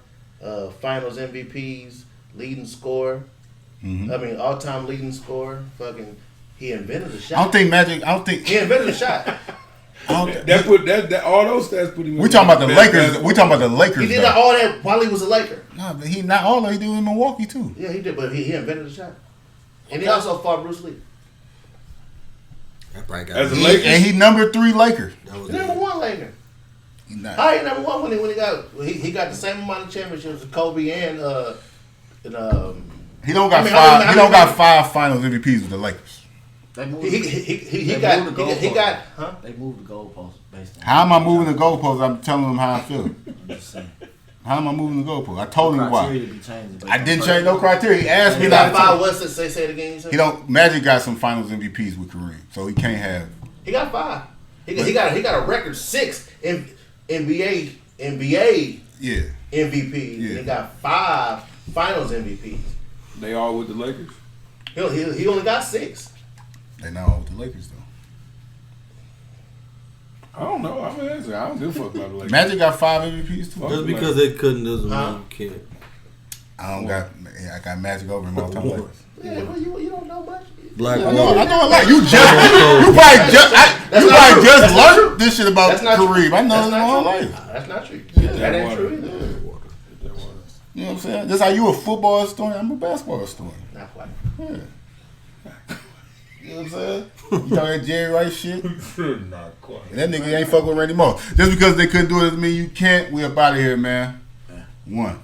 Finals MVPs, leading scorer. Mm-hmm. I mean, all-time leading scorer. Fucking, he invented the shot. I don't think Magic. He invented the shot. All those stats put him. We talking about the Lakers. We talking about the Lakers. He did all that while he was a Laker. No, but he not all that. He did in Milwaukee too. Yeah, he did, but he invented the shot, and he also fought Bruce Lee. As a Laker, and he number 3 Laker. He number 1 Laker. He not. How he number 1 when he got the same amount of championships as Kobe and He don't got 5. He don't got 5 Finals MVPs with the Lakers. They moved They moved the goalposts based on. How am I moving the goalposts? I'm telling them how I feel. I'm just saying. How am I moving the goalposts? I told him why. I I didn't change no criteria. He asked me. He got 5. What's it? Say it again. He don't. Magic got some Finals MVPs with Kareem, so he can't have. He got 5. He got a record 6 NBA Yeah. MVPs. Yeah. He got 5 Finals MVPs. they all with the Lakers. He only got 6. They not all with the Lakers though. I don't know. I mean, I don't give a fuck about the Lakers. Magic got 5 MVPs too. Just because they couldn't doesn't mean you can't. I got Magic over him all the time. Yeah, well, you don't know much. Black I know a lot. You probably just learned this shit about Kareem. I know his whole life. That's not true. That ain't true either. I'm saying? Just how you a football historian, I'm a basketball historian. Not quite. Yeah. You know what I'm saying? You talking that Jerry Rice shit? Not quite. And that nigga ain't fucking with Randy Moss. Just because they couldn't do it doesn't mean you can't. We up out of here, man. One.